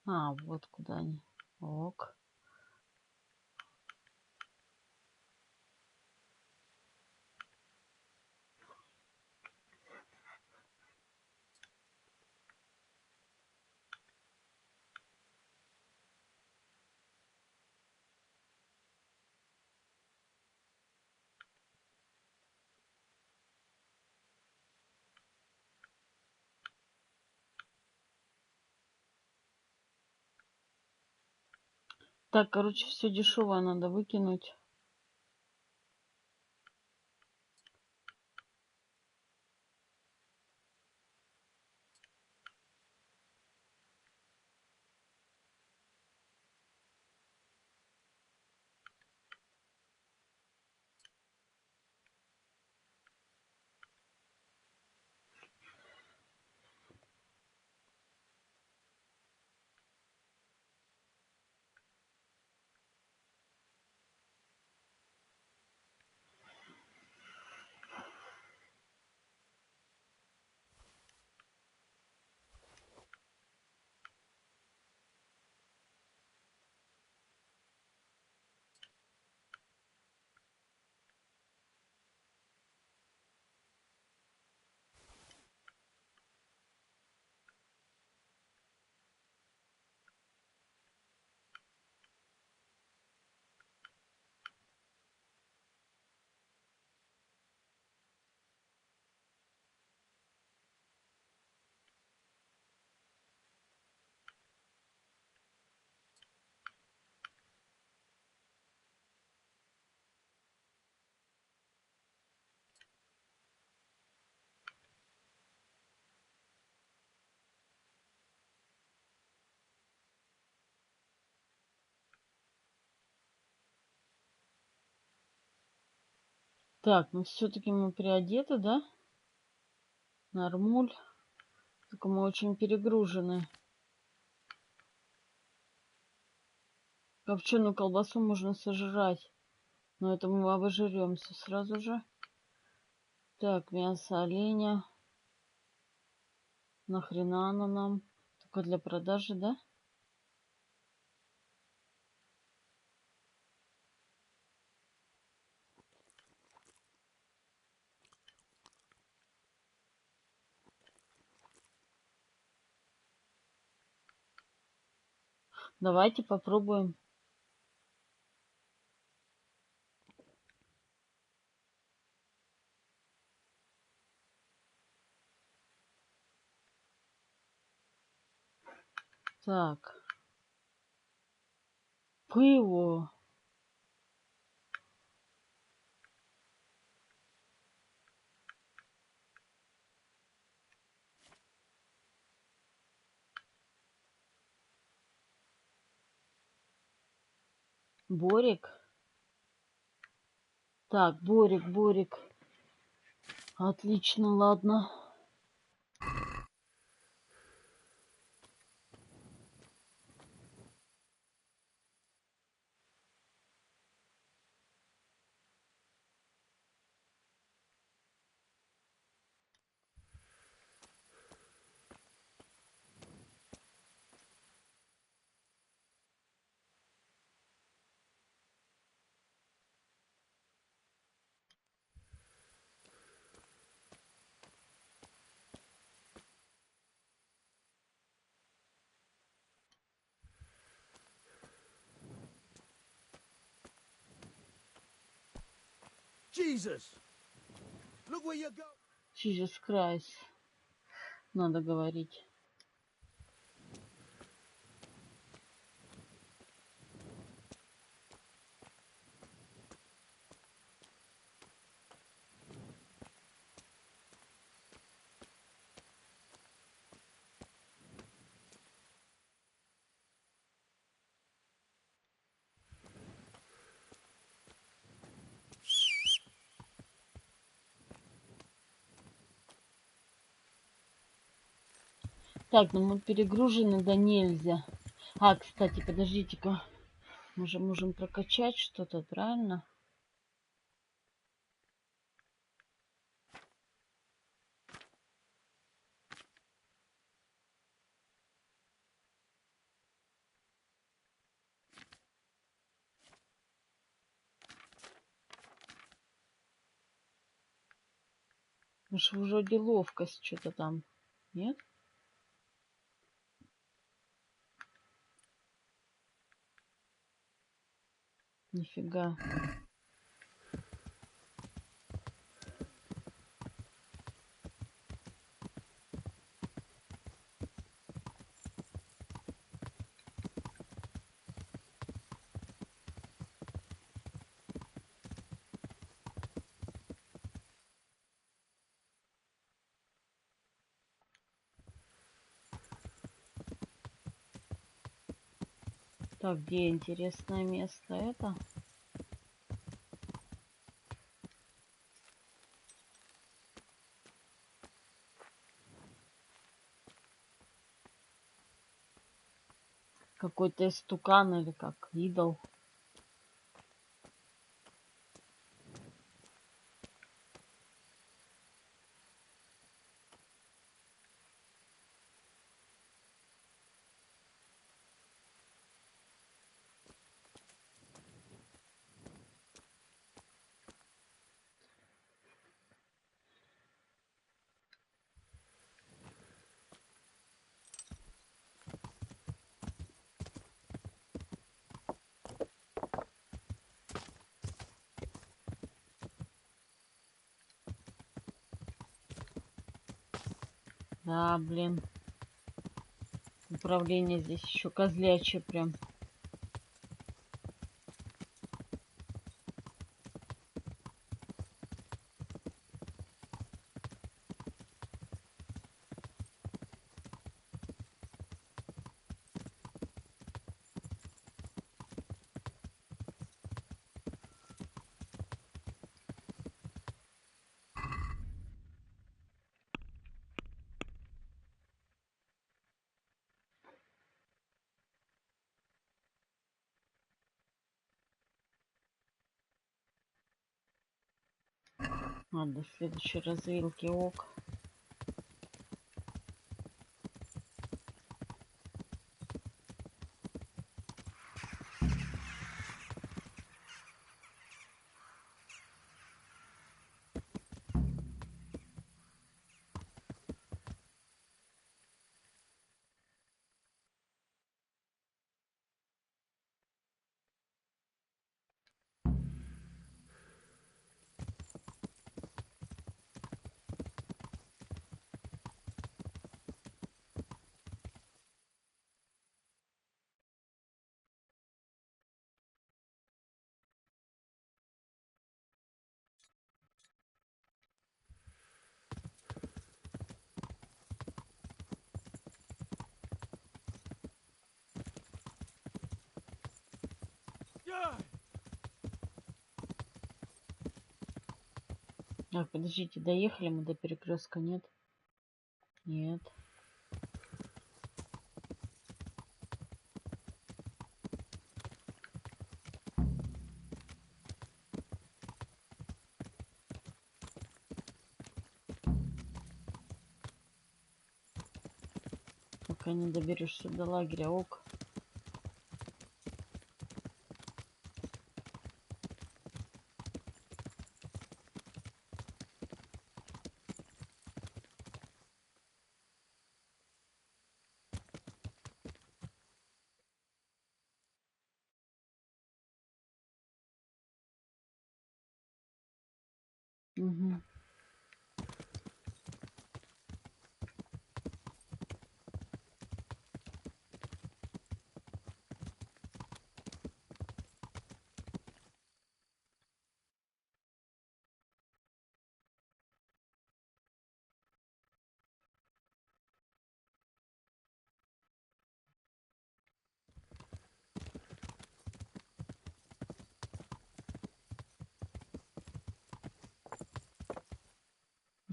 А, вот куда они. Ок. Так, короче, все дешевое надо выкинуть. Так, ну все-таки мы приодеты, да? Нормуль. Только мы очень перегружены. Копченую колбасу можно сожрать. Но это мы обожремся сразу же. Так, мясо оленя. Нахрена оно нам? Только для продажи, да? Давайте попробуем. Так. пылу. Борик. Так, Борик. Отлично, ладно. Jesus! Look where you go! Jesus Christ. Надо говорить. Так, ну мы перегружены, да нельзя. А, кстати, подождите-ка. Мы же можем прокачать что-то, правильно? Ну что, вроде ловкость что-то там. Нет? Нифига. Так, где интересное место это? Какой-то истукан или как? Идол. Да, блин. Управление здесь еще козлячье прям. Ладно, до следующей развилки ок. Так, подождите, доехали мы до перекрестка, нет? Нет. Пока не доберешься до лагеря, ок. Угу.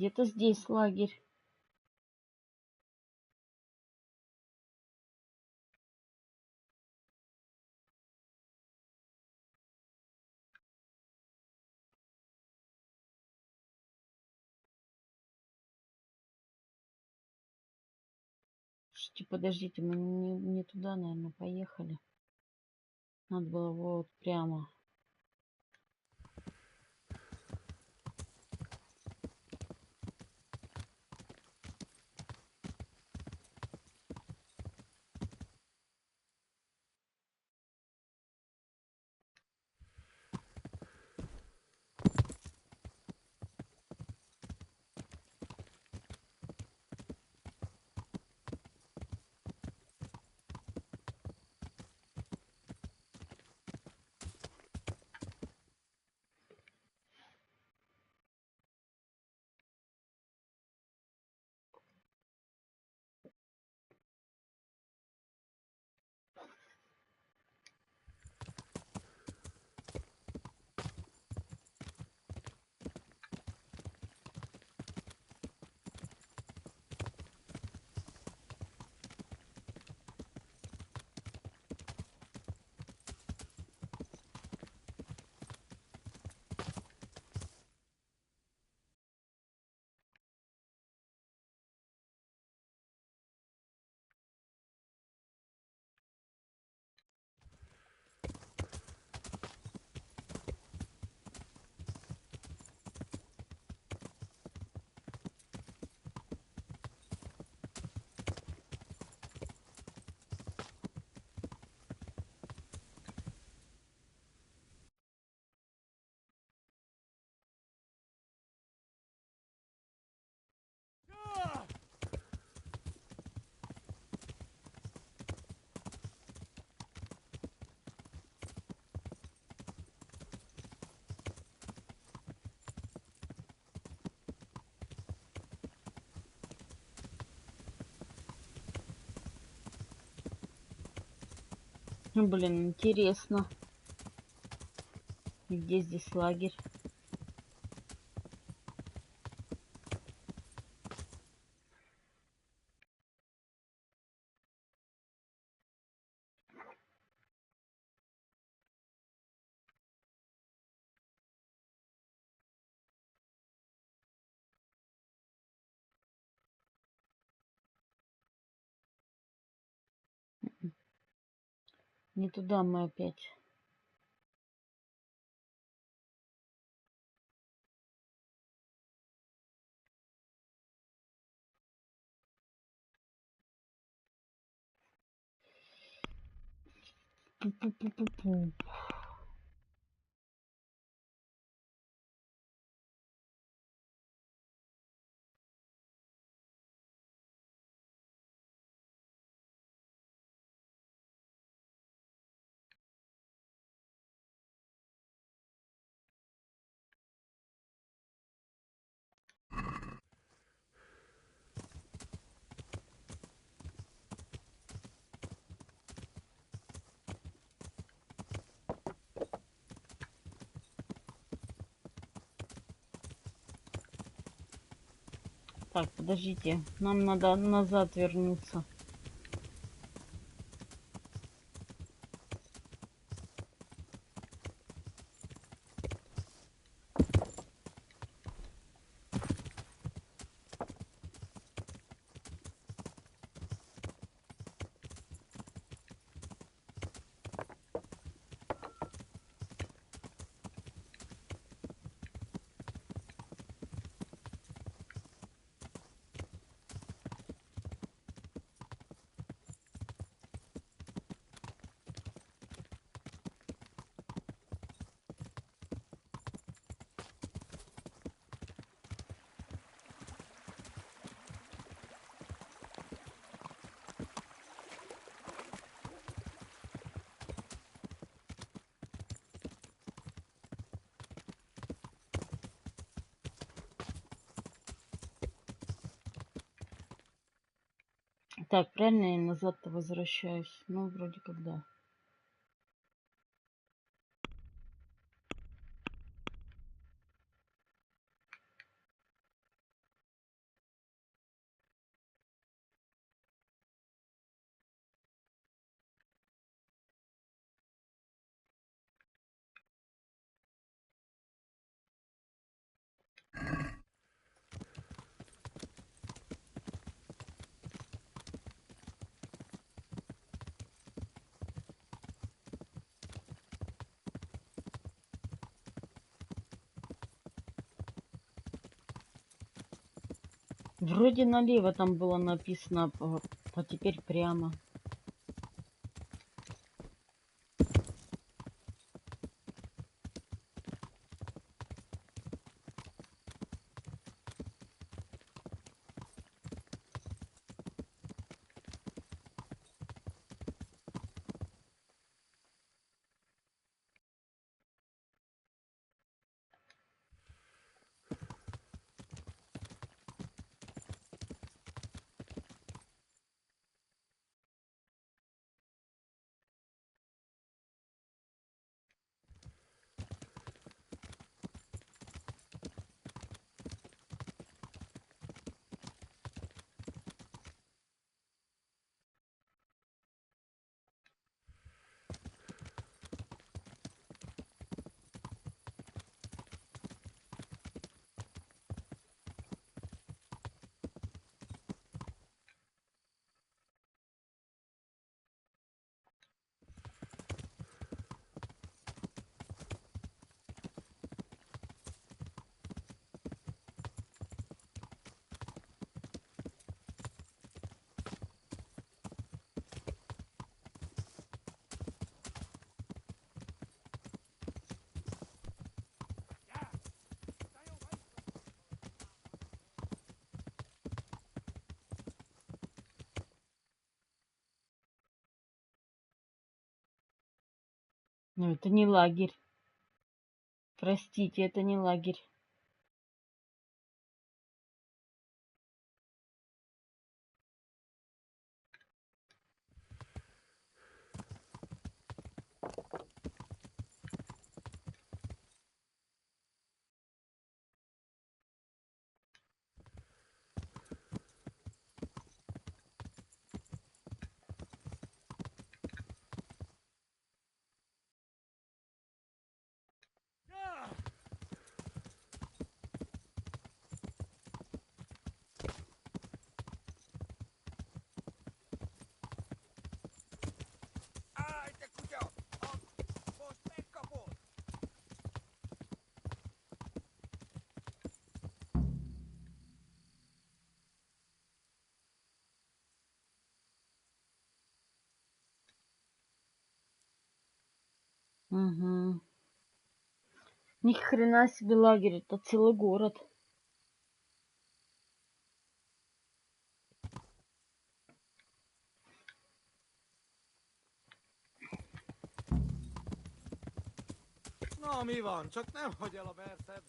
Где-то здесь лагерь. Подождите, мы не туда, наверное, поехали. Надо было вот прямо. Блин, интересно. Где здесь лагерь? Не туда мы опять. Пу-пу-пу-пу-пу. Так, подождите. Нам надо назад вернуться. Так, правильно я назад-то возвращаюсь? Ну, вроде как да. Вроде налево там было написано, а теперь прямо. Но это не лагерь. Простите, это не лагерь. Угу. Ни хрена себе лагерь, это целый город. No, mi van? Csak nem hagy el a verszed.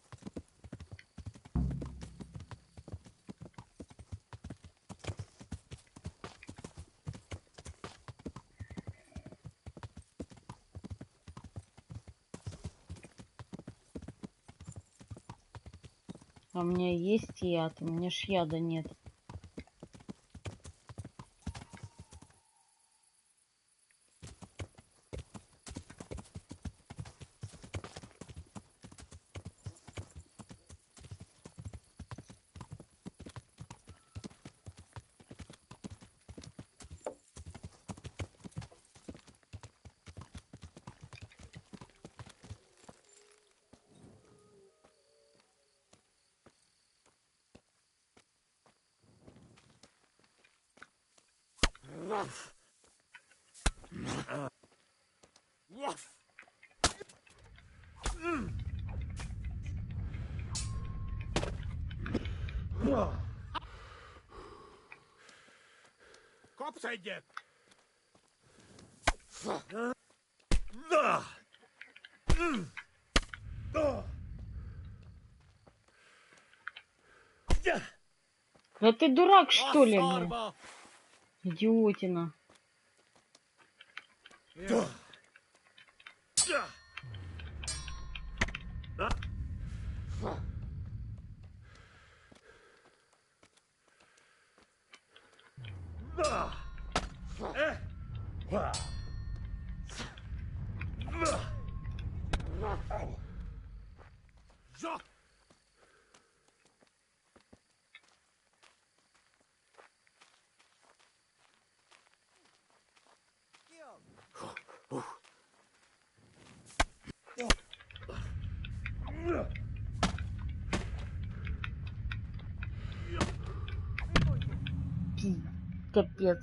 А у меня есть яд, у меня ж яда нет. Kapsz egyet! Да ты дурак, что ли, блин? Идиотина. Капец.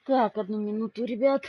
Так, 1 минуту, ребят.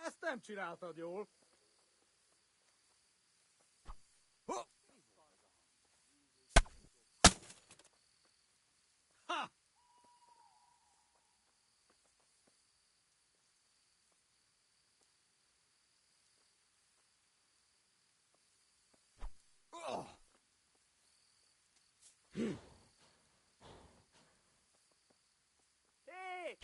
Ezt nem csináltad jól. Ha! Hey!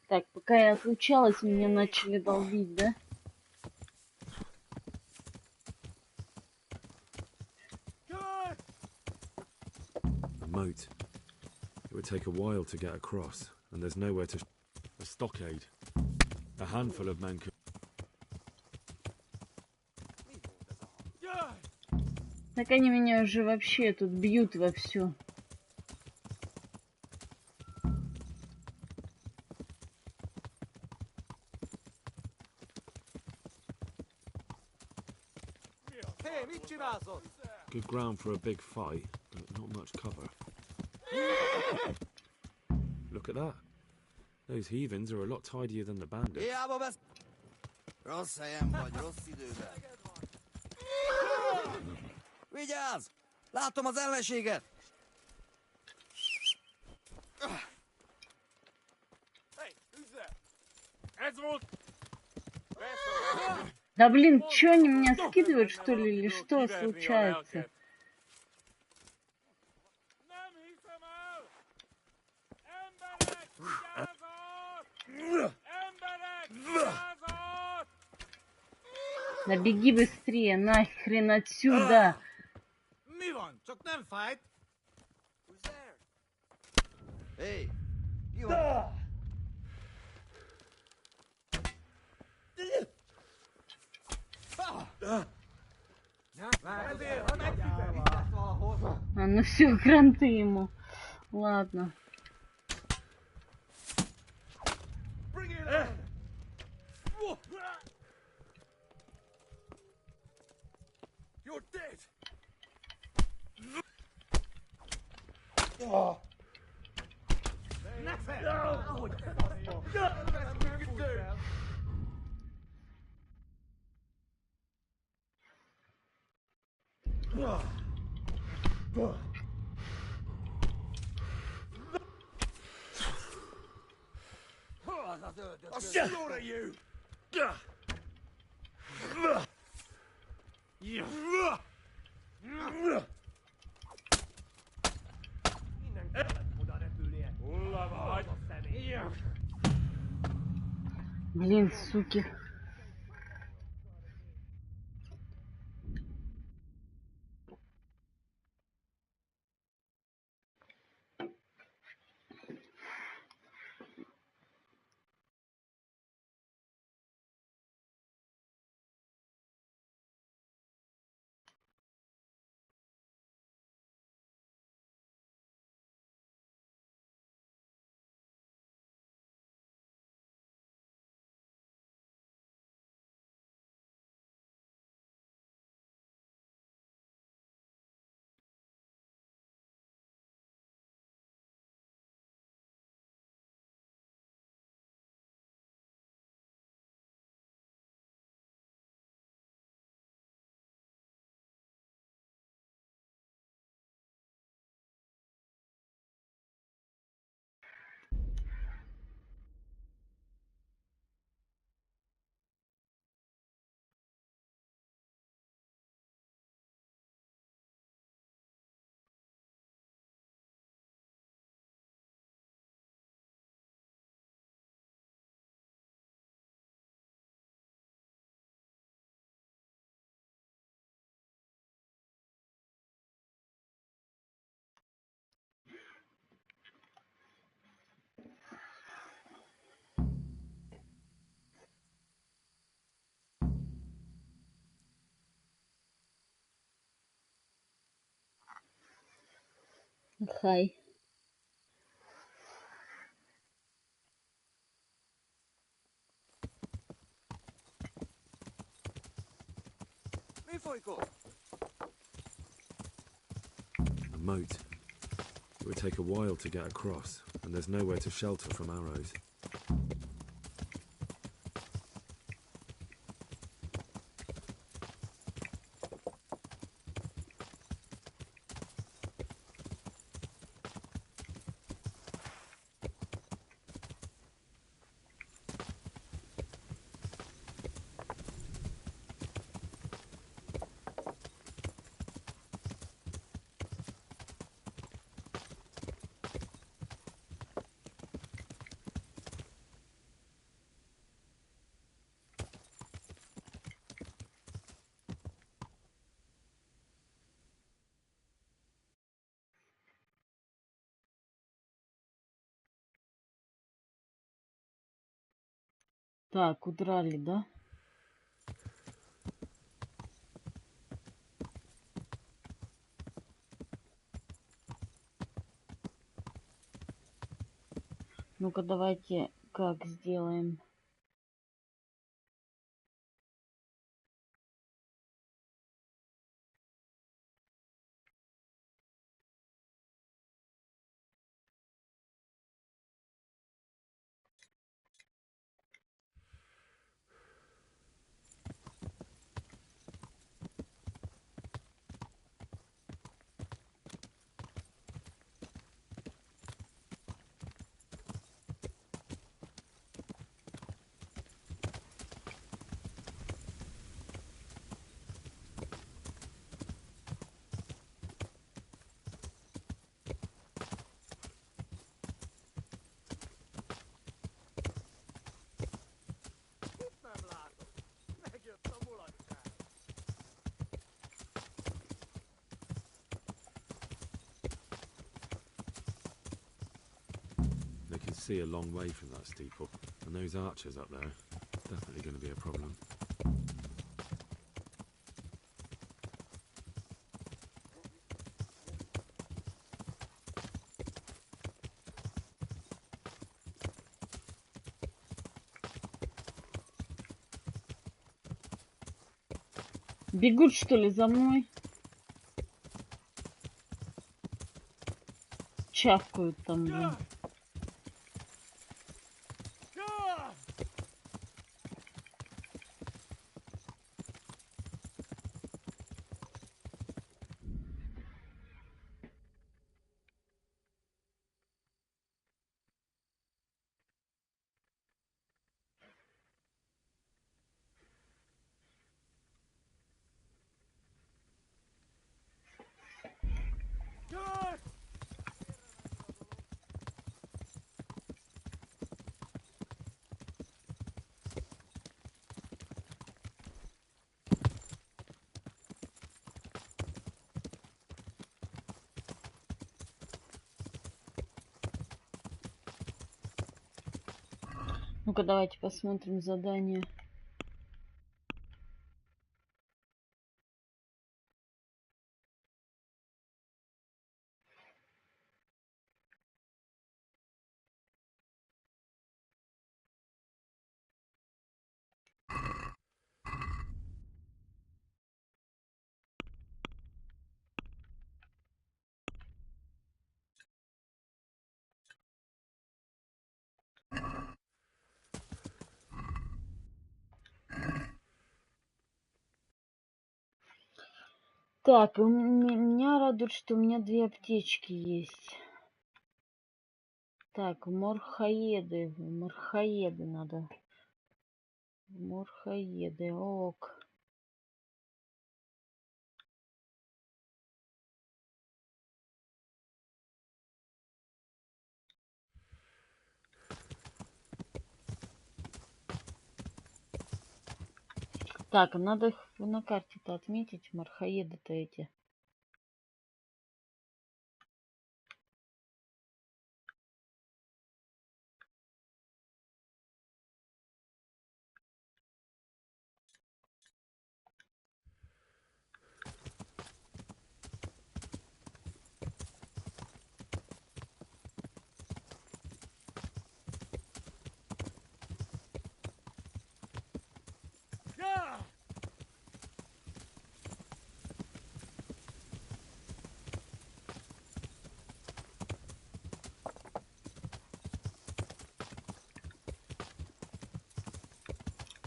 Так, пока я отлучалась, меня начали долбить, да? The moat. It would take a while to get across, and there's nowhere to... A stockade. A handful of men could... Так они меня уже вообще тут бьют вовсю. Hey, mit csinálsz ott? Good ground for a big fight, but not much cover. Look at that. Those heathens are a lot tidier than the bandits. Hiába vesz... Rossz helyen vagy, rossz időben. Vigyázz! Látom az ellenséget! Hey, üzze! Ez volt! Да блин, чё они меня скидывают, что ли, или что случается? Nem hiszem el! Emberek! Vigyázat! Emberek! Vigyázat! Да беги быстрее, нахрен отсюда! Mi van? Csak nem can fight. Who's there? Hey, you. А, ну все, кранты ему. Ладно. You're dead. I'll slaughter you. Блин, суки. Хай. A moat. It would take a while to get across, and there's nowhere to shelter from arrows. Так, удрали, да? Ну-ка, давайте как сделаем. see a long way from that steeple, and those archers up there, definitely going to be a problem. Бегут, что ли, за мной? Чавкают там, блин. Ну-ка, давайте посмотрим задание. Так, меня радует, что у меня 2 аптечки есть. Так, морхоеды надо. Морхоеды, ок. Так, надо их на карте-то отметить, морхоеды-то эти.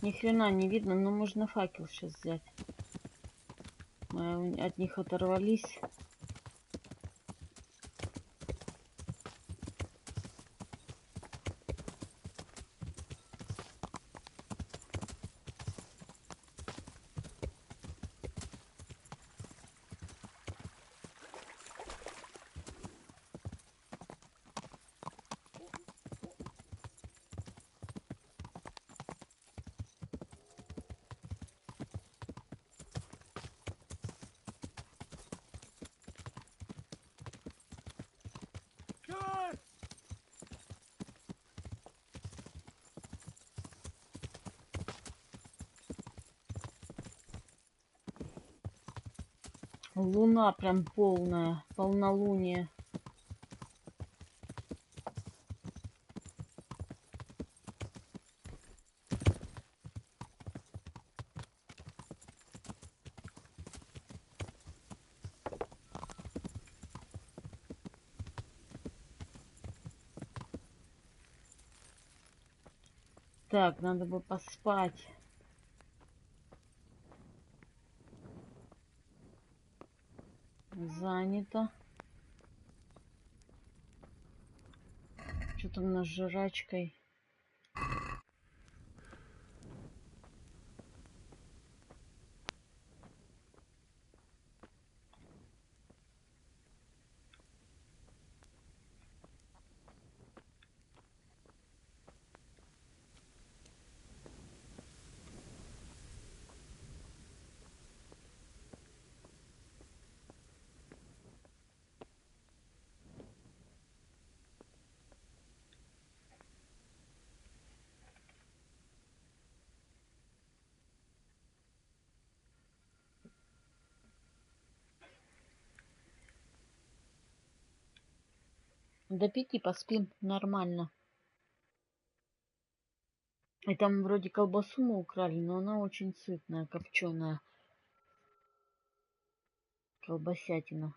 Ни хрена не видно, но можно факел сейчас взять. Мы от них оторвались. Луна прям полная, полнолуние. Так, надо бы поспать. Занято. Что там у нас с жрачкой? До 5 поспим нормально. И там вроде колбасу мы украли, но она очень сытная, копченая. Колбасятина.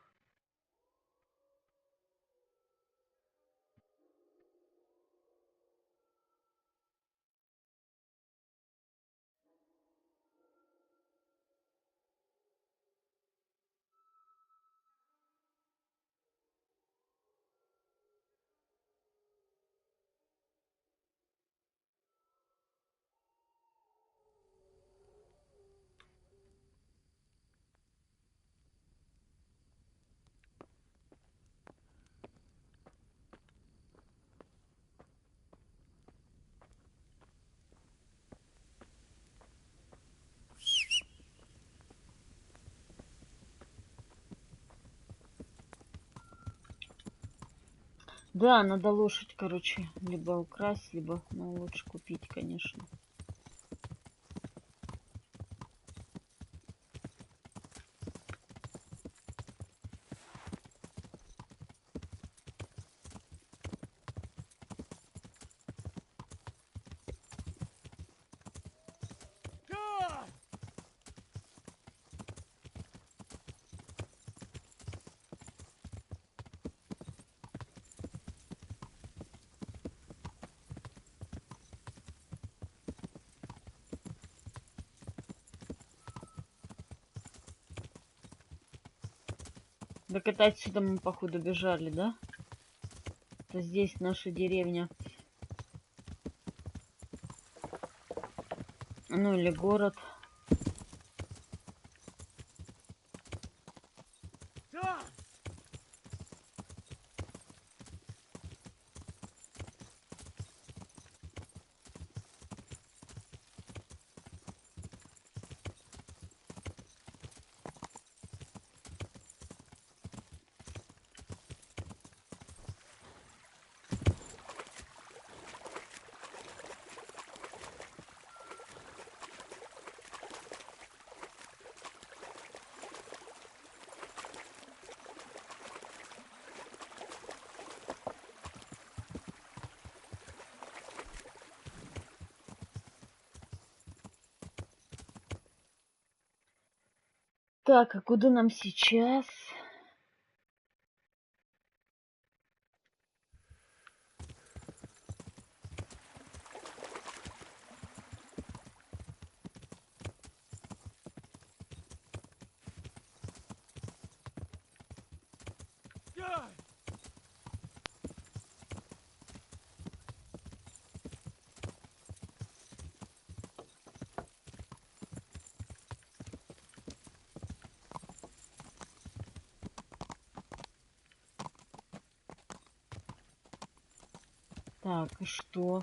Да, надо лошадь, короче, либо украсть, либо, ну, лучше купить, конечно. Так это отсюда мы, походу, бежали, да? Это здесь наша деревня. Ну, или город. Так, а куда нам сейчас? Так, и что?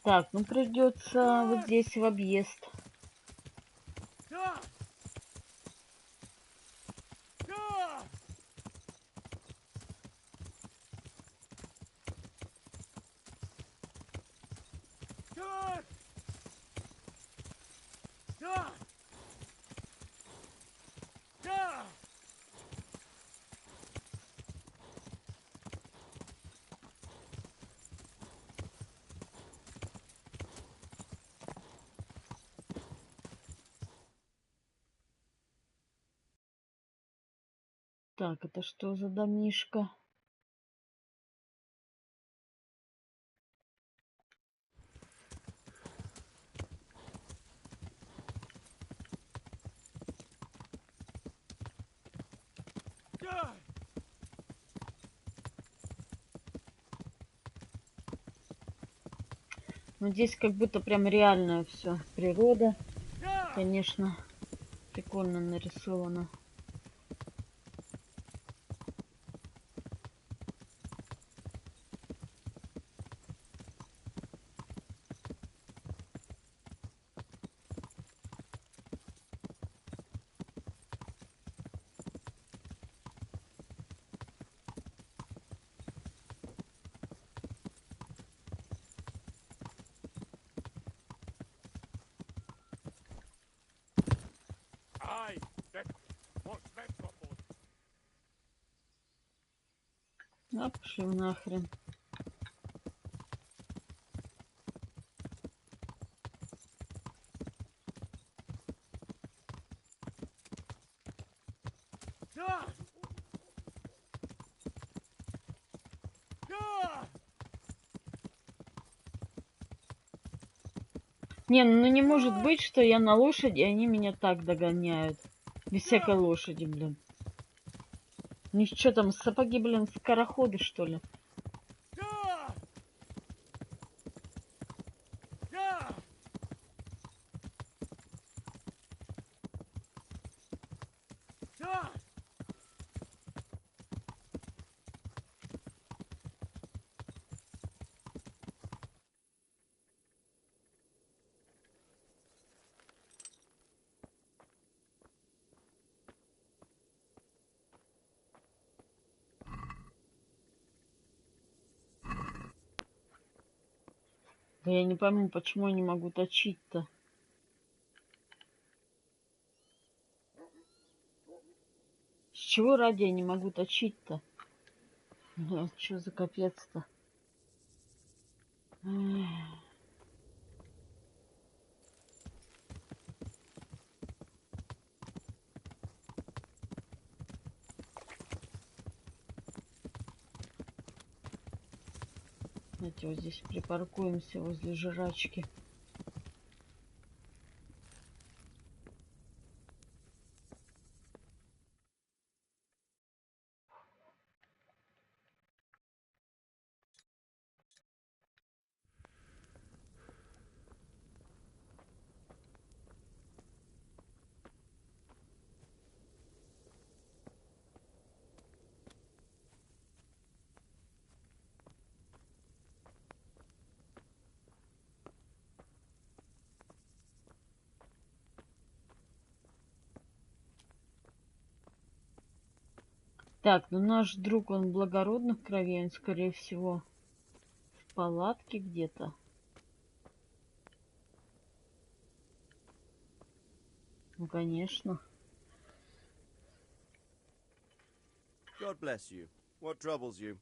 Так, ну придется вот здесь в объезд. Так, это что за домишко? Но здесь как будто прям реальная все природа. Конечно, прикольно нарисовано. А пошли нахрен. Не, ну не может быть, что я на лошади, и они меня так догоняют. Без всякой лошади, блин. У них что там, сапоги, блин, скороходы, что ли? Да я не пойму, почему я не могу точить-то. С чего ради я не могу точить-то? Что за капец-то? Давайте вот здесь припаркуемся возле жрачки. Так, ну наш друг, он благородных кровей, он, скорее всего, в палатке где-то. Ну, конечно. God bless you. What troubles you?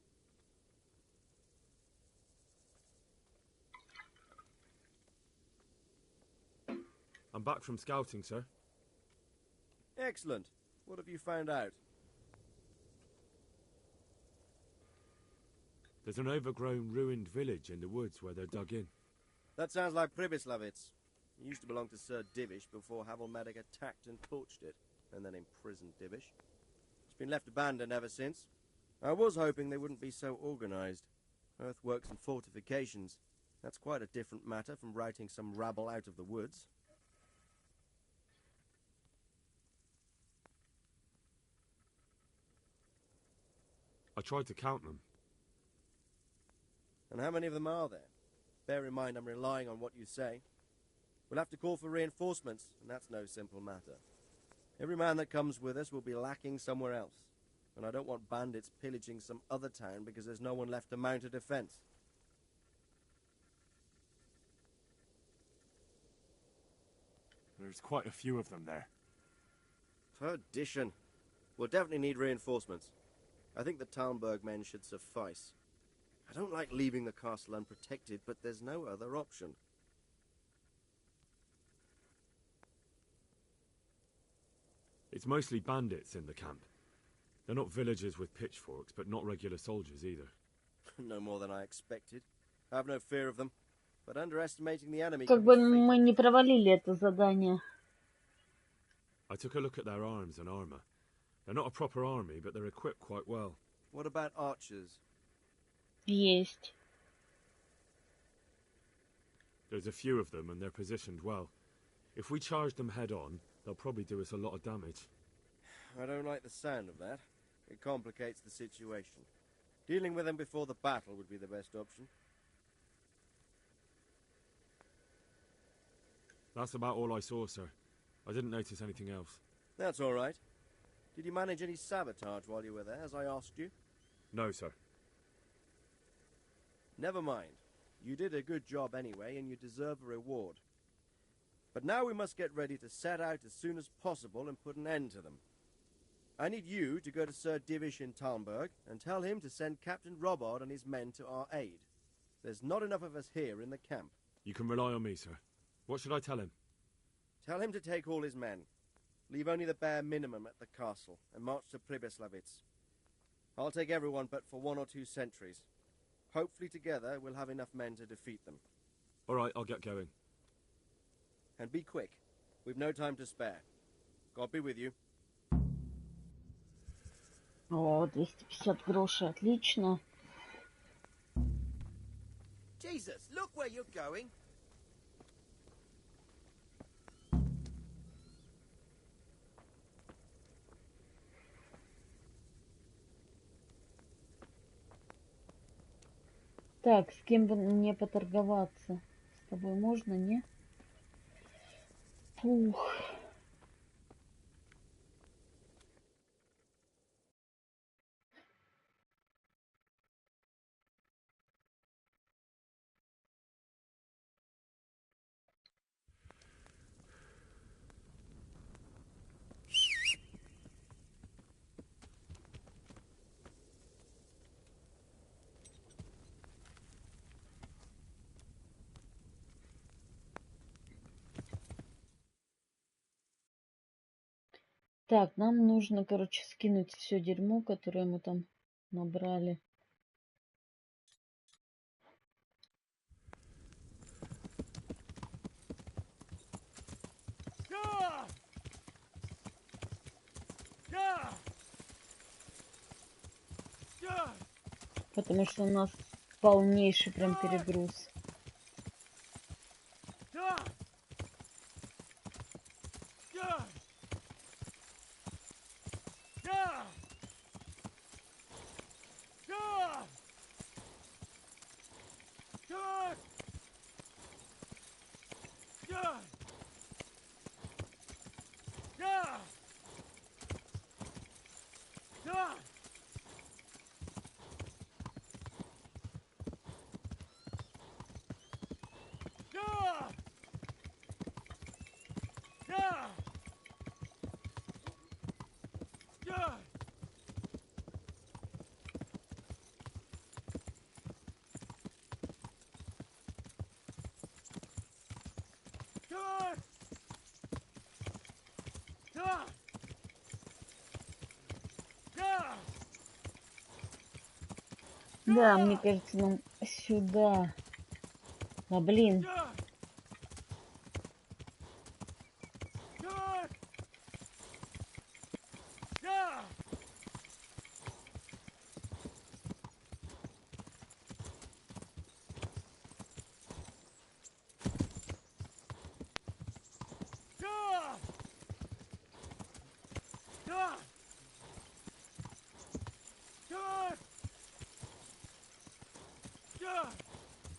I'm back from scouting, sir. Excellent. What have you found out? There's an overgrown, ruined village in the woods where they're dug in. That sounds like Pribyslavitz. It used to belong to Sir Divish before Havelmedic attacked and torched it, and then imprisoned Divish. It's been left abandoned ever since. I was hoping they wouldn't be so organised. Earthworks and fortifications. That's quite a different matter from routing some rabble out of the woods. I tried to count them. And how many of them are there? Bear in mind I'm relying on what you say. We'll have to call for reinforcements, and that's no simple matter. Every man that comes with us will be lacking somewhere else, and I don't want bandits pillaging some other town because there's no one left to mount a defence. There's quite a few of them there. Perdition. We'll definitely need reinforcements. I think the Talmberg men should suffice. I don't like leaving the castle unprotected, but there's no other option. It's mostly bandits in the camp. They're not villagers with pitchforks, but not regular soldiers either. No more than I expected. I have no fear of them, but underestimating the enemy Как can бы be fatal. мы не провалили это задание. I took a look at their arms and armour. They're not a proper army, but they're equipped quite well. What about archers? Есть. There's a few of them, and they're positioned well. If we charge them head on, they'll probably do us a lot of damage. I don't like the sound of that. It complicates the situation. Dealing with them before the battle would be the best option. That's about all I saw, sir. I didn't notice anything else. That's all right. Did you manage any sabotage while you were there, as I asked you? No, sir. Never mind. You did a good job anyway, and you deserve a reward. But now we must get ready to set out as soon as possible and put an end to them. I need you to go to Sir Divish in Talmberg and tell him to send Captain Robard and his men to our aid. There's not enough of us here in the camp. You can rely on me, sir. What should I tell him? Tell him to take all his men. Leave only the bare minimum at the castle and march to Pribyslavitz. I'll take everyone but for 1 or 2 sentries. Hopefully together we'll have enough men to defeat them. All right, I'll get going. And be quick. We've no time to spare. God be with you. О, 250 грошей, отлично. Jesus, look where you're going. Так, с кем бы мне поторговаться? С тобой можно, не? Фух. Так, нам нужно, короче, скинуть все дерьмо, которое мы там набрали. Потому что у нас полнейший прям перегруз. Да, мне кажется, нам сюда. А, блин.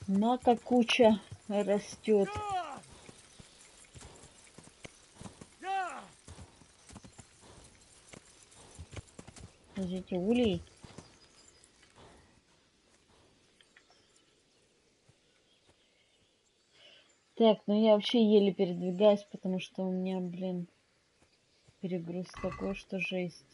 Мака куча растет. Подождите, улей. Так, ну я вообще еле передвигаюсь, потому что у меня, блин, перегруз такой, что жесть.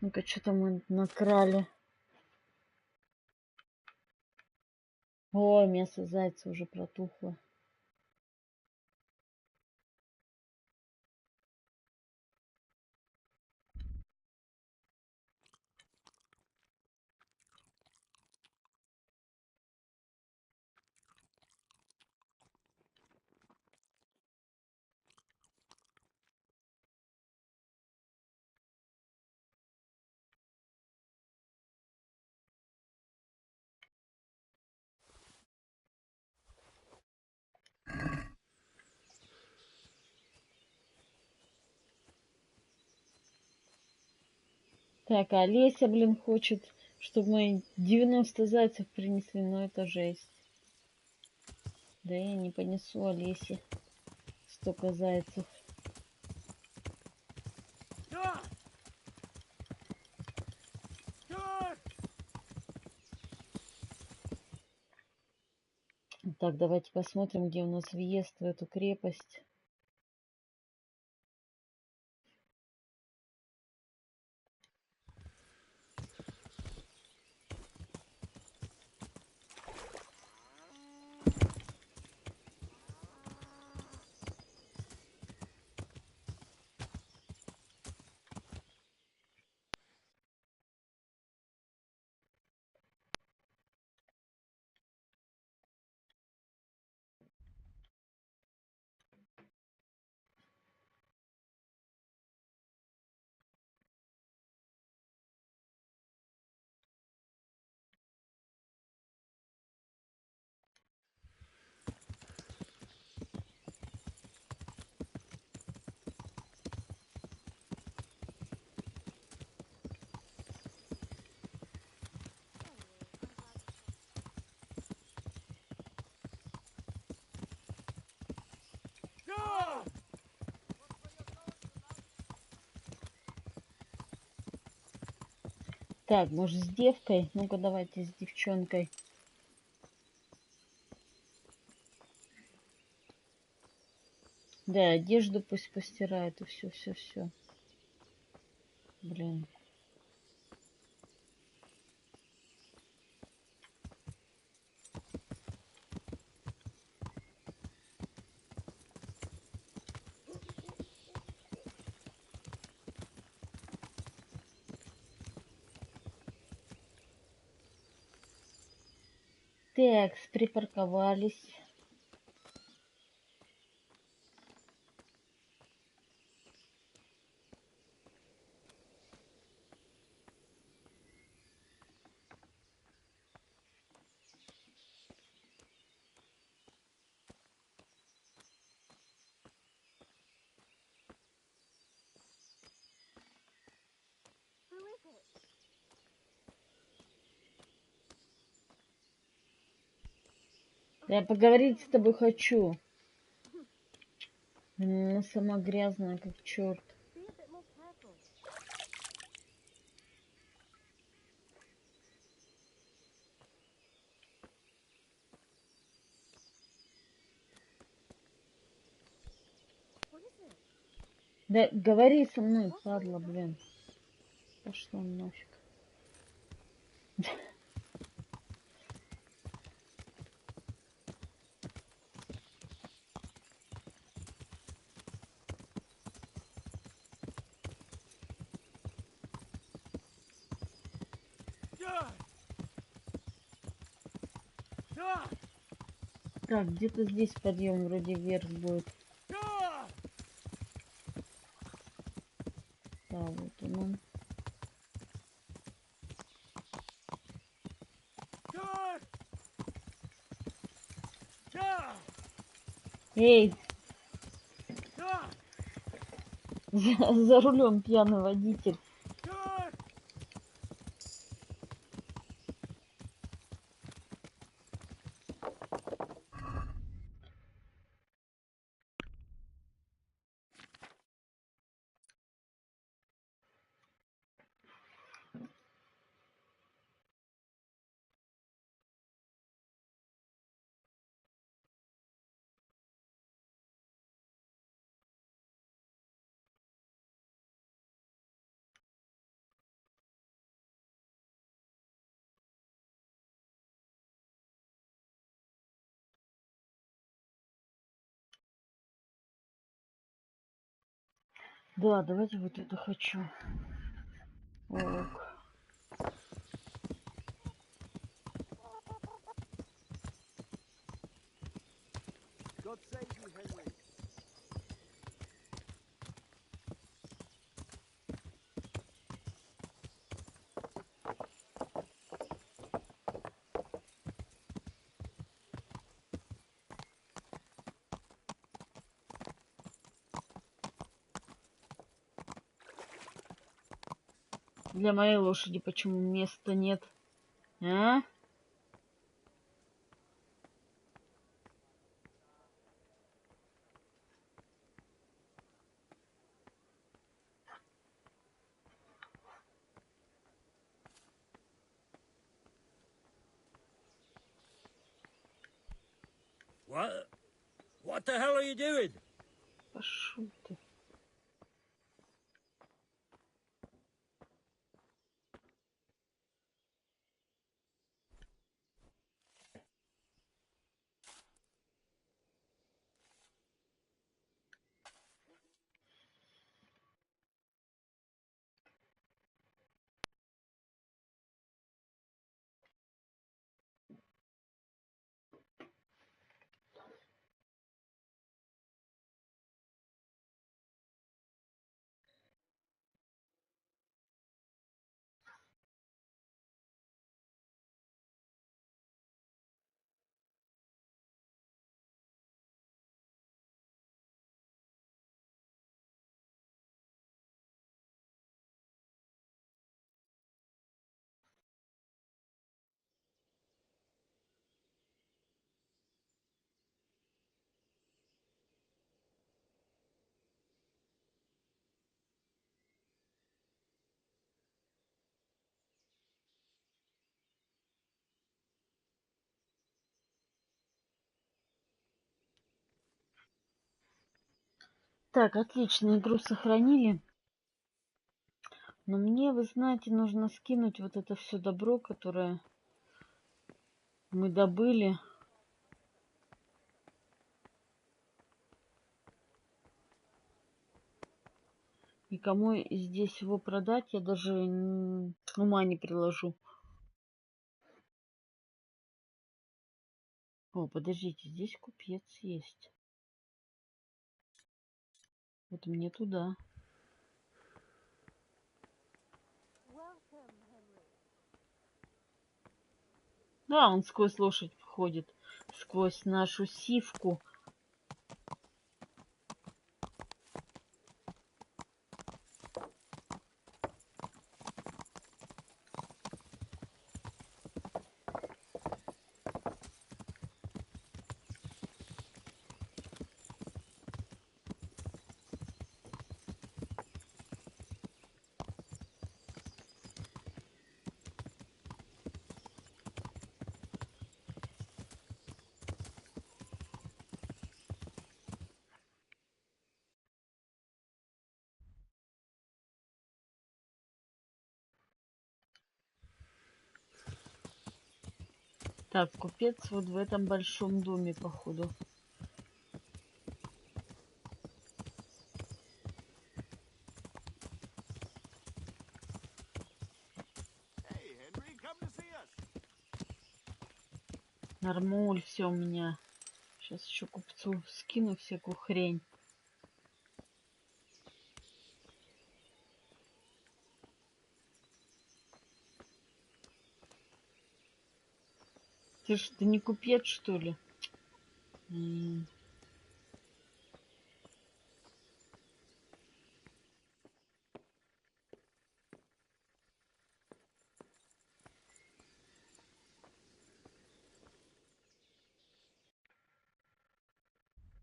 Ну-ка, что-то мы накрали. Ой, мясо зайца уже протухло. Так, а Олеся, блин, хочет, чтобы мы 90 зайцев принесли, но это жесть. Да я не понесу Олесе столько зайцев. Так, давайте посмотрим, где у нас въезд в эту крепость. Так, может, с девкой? Ну-ка, давайте с девчонкой. Да, одежду пусть постирает и все. Блин. Так, припарковались. Я поговорить с тобой хочу. Она сама грязная, как черт. Да говори со мной, падла, блин. Пошла нафиг. Так, где-то здесь подъем вроде вверх будет. Да, вот он. Эй! За рулем пьяный водитель. Да, давайте вот это хочу. Ок. God save you, Henry. Для моей лошади почему места нет? А? What the hell are you doing? Пошел ты. Так, отлично, игру сохранили. Но мне, вы знаете, нужно скинуть вот это все добро, которое мы добыли. И кому здесь его продать, я даже ума не приложу. О, подождите, здесь купец есть. Вот мне туда. Да, он сквозь лошадь входит. Сквозь нашу сивку. Так, купец вот в этом большом доме, походу. Нормуль, все у меня. Сейчас еще купцу скину всякую хрень. Ты что, ты не купец, что ли?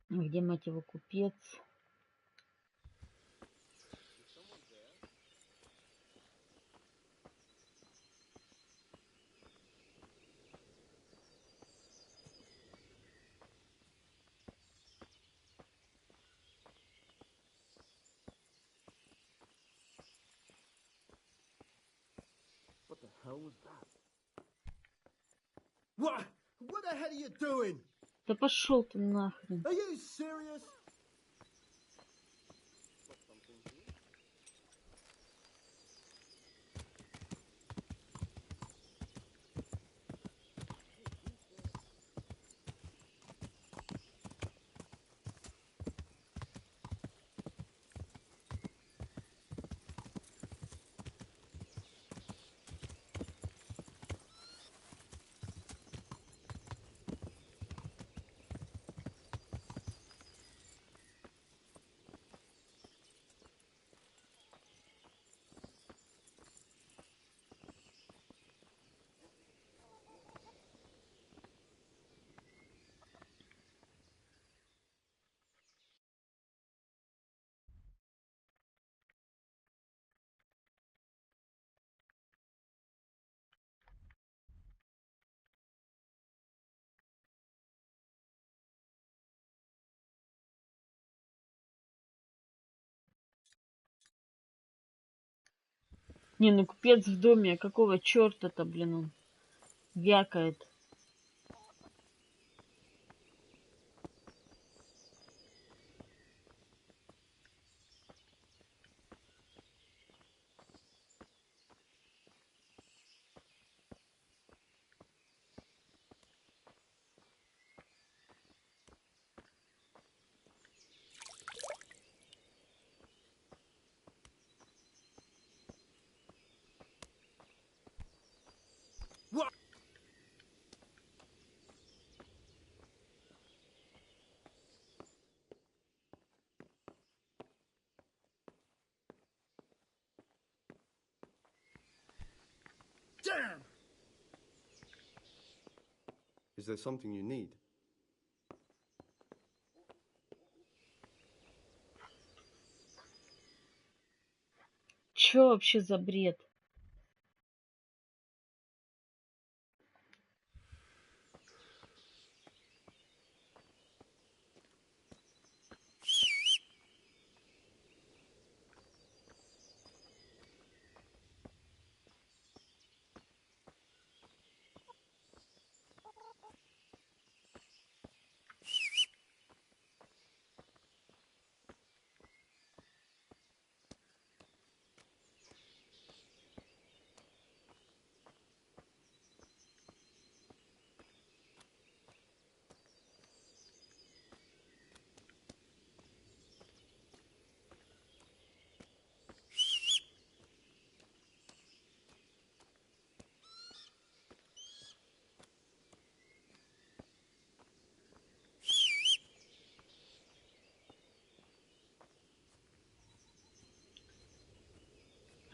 Где, мать его, купец? What the hell was that? What the hell are you doing? Да пошел ты нахрен. Are you serious? Не, ну купец в доме, какого черта-то, блин, он вякает. What? Damn! Is there something you need? Чё вообще за бред?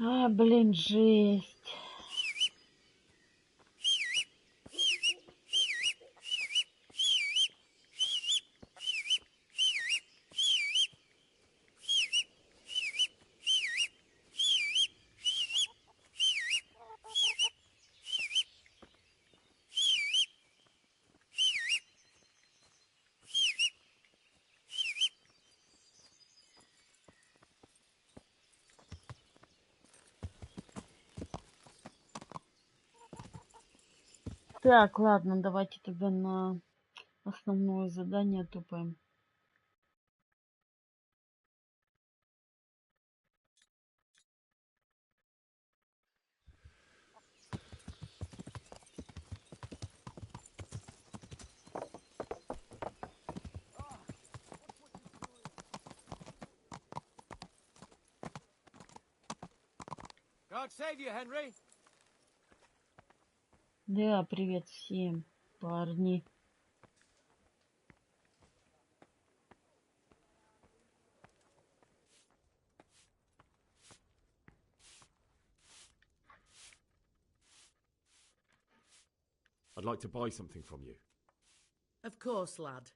А, блин, жесть. Так, ладно, давайте тогда на основное задание тупаем. God save you, Henry. Да, привет всем, парни. I'd like to buy something from you. Of course, lad.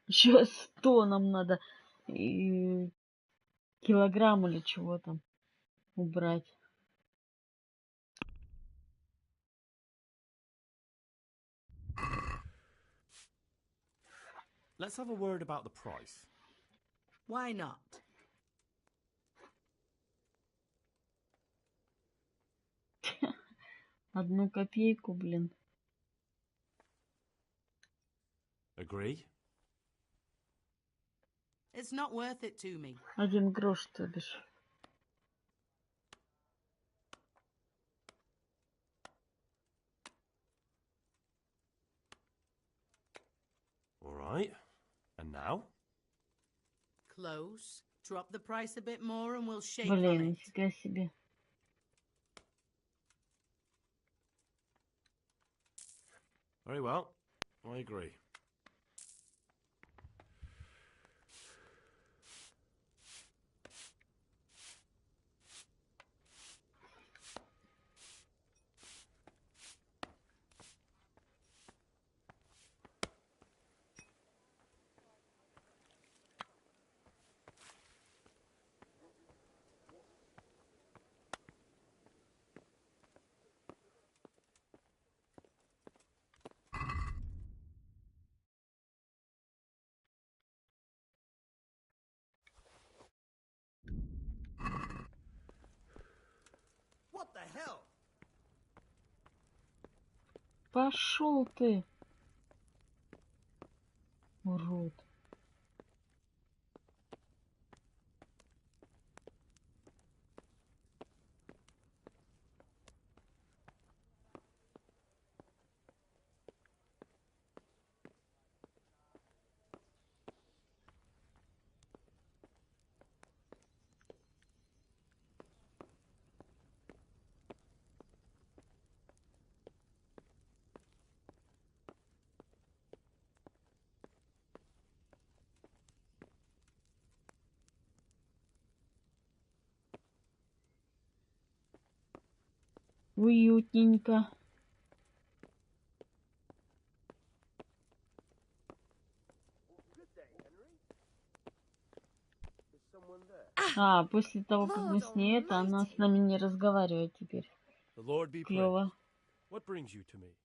Еще 100 нам надо килограмм или чего там убрать. Let's have a word about the price. Why not? Одну копейку, блин. Agree? It's not worth it to me. 1 грош, то бишь. All right. now? Close. Drop the price a bit more and we'll shake Блин, on it. нифига себе. Very well. I agree. What the hell? Пошел ты, урод. Уютненько. А, после того, как мы с ней это, она с нами не разговаривает теперь. The Lord be Клево. praised. What brings you to me?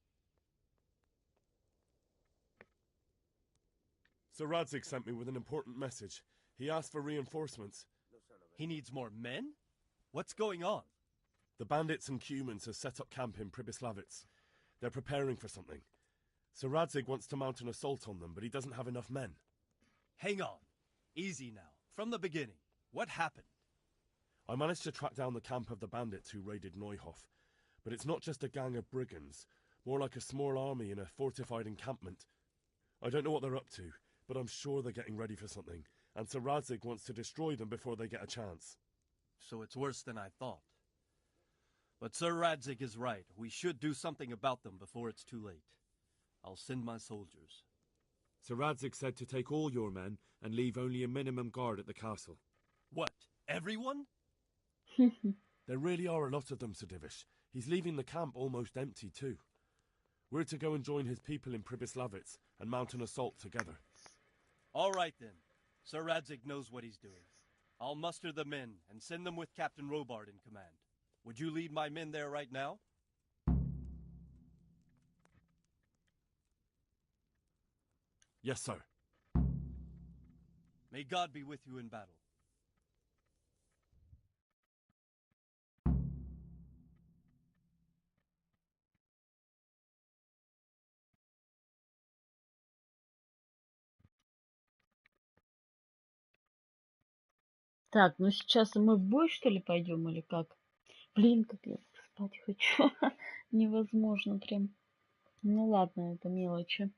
Sir Radzig sent me with an important message. He asked for reinforcements. He needs more men? What's going on? The bandits and humans have set up camp in Pribyslavitz. They're preparing for something. Sir Radzig wants to mount an assault on them, but he doesn't have enough men. Hang on. Easy now. From the beginning. What happened? I managed to track down the camp of the bandits who raided Neuhof. But it's not just a gang of brigands, more like a small army in a fortified encampment. I don't know what they're up to, but I'm sure they're getting ready for something, and Sir Radzig wants to destroy them before they get a chance. So it's worse than I thought. But Sir Radzig is right. We should do something about them before it's too late. I'll send my soldiers. Sir Radzig said to take all your men and leave only a minimum guard at the castle. What? Everyone? There really are a lot of them, Sir Divish. He's leaving the camp almost empty too. We're to go and join his people in Pribyslavitz and mount an assault together. All right then. Sir Radzig knows what he's doing. I'll muster the men and send them with Captain Robard in command. Would you lead my men there right now? Yes, sir. May God be with you in battle. Так, ну сейчас мы в бой, что ли, пойдем или как? Блин, как я спать хочу. Невозможно прям. Ну ладно, это мелочи.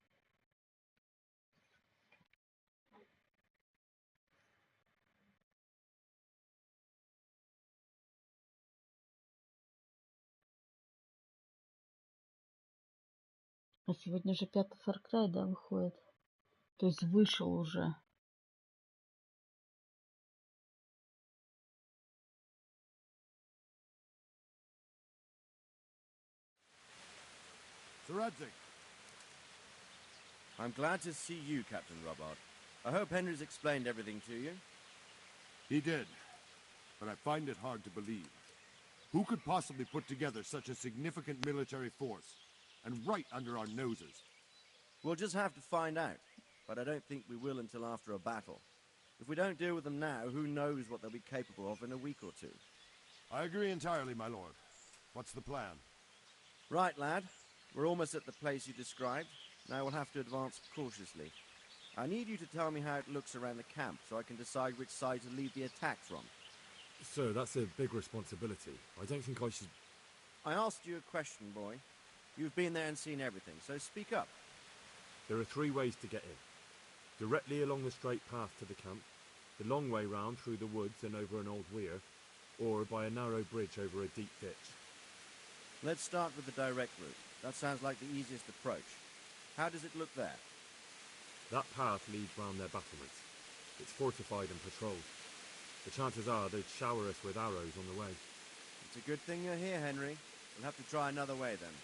А сегодня же 5-й Far Cry, да, выходит? То есть вышел уже. Sir Radzig. I'm glad to see you, Captain Robard. I hope Henry's explained everything to you. He did, but I find it hard to believe. Who could possibly put together such a significant military force, and right under our noses? We'll just have to find out, but I don't think we will until after a battle. If we don't deal with them now, who knows what they'll be capable of in a week or two. I agree entirely, my lord. What's the plan? Right, lad. We're almost at the place you described. Now we'll have to advance cautiously. I need you to tell me how it looks around the camp so I can decide which side to lead the attack from. Sir, that's a big responsibility. I don't think I should... I asked you a question, boy. You've been there and seen everything, so speak up. There are 3 ways to get in. Directly along the straight path to the camp, the long way round through the woods and over an old weir, or by a narrow bridge over a deep ditch. Let's start with the direct route. That sounds like the easiest approach. How does it look there? That path leads round their battlements. It's fortified and patrolled. The chances are they'd shower us with arrows on the way. It's a good thing you're here, Henry. We'll have to try another way then.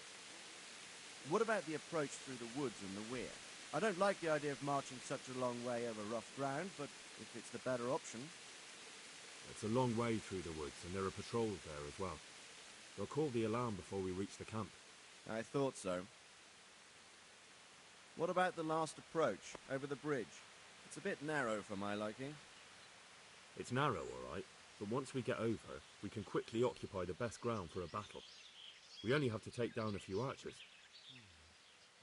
What about the approach through the woods and the weir? I don't like the idea of marching such a long way over rough ground, but if it's the better option... It's a long way through the woods, and there are patrols there as well. They'll call the alarm before we reach the camp. I thought so. What about the last approach, over the bridge? It's a bit narrow for my liking. It's narrow, all right, but once we get over, we can quickly occupy the best ground for a battle. We only have to take down a few archers.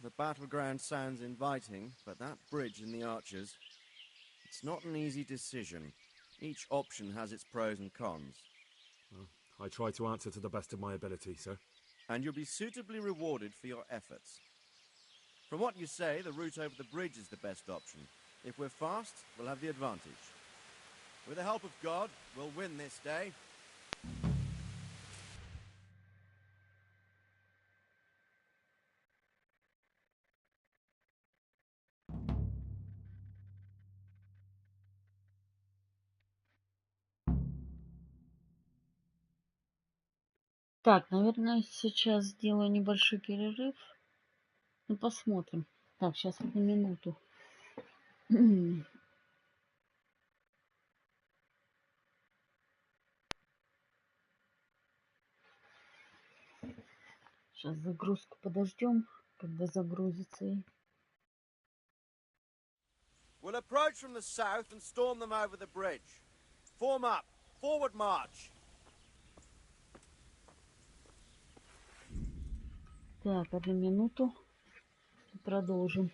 The battleground sounds inviting, but that bridge and the archers... It's not an easy decision. Each option has its pros and cons. Well, I try to answer to the best of my ability, sir. And you'll be suitably rewarded for your efforts. From what you say, the route over the bridge is the best option. If we're fast, we'll have the advantage. With the help of God, we'll win this day. Так, наверное, сейчас сделаю небольшой перерыв. Ну, посмотрим. Так, сейчас одну минуту. Сейчас загрузку подождем, когда загрузится. We'll approach from the south and storm them over the bridge. Form up. Forward march. Так, одну минуту. Продолжим.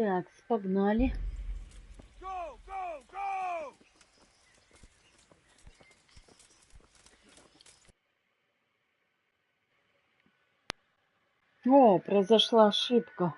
Так, погнали. Go, go, go! О, произошла ошибка.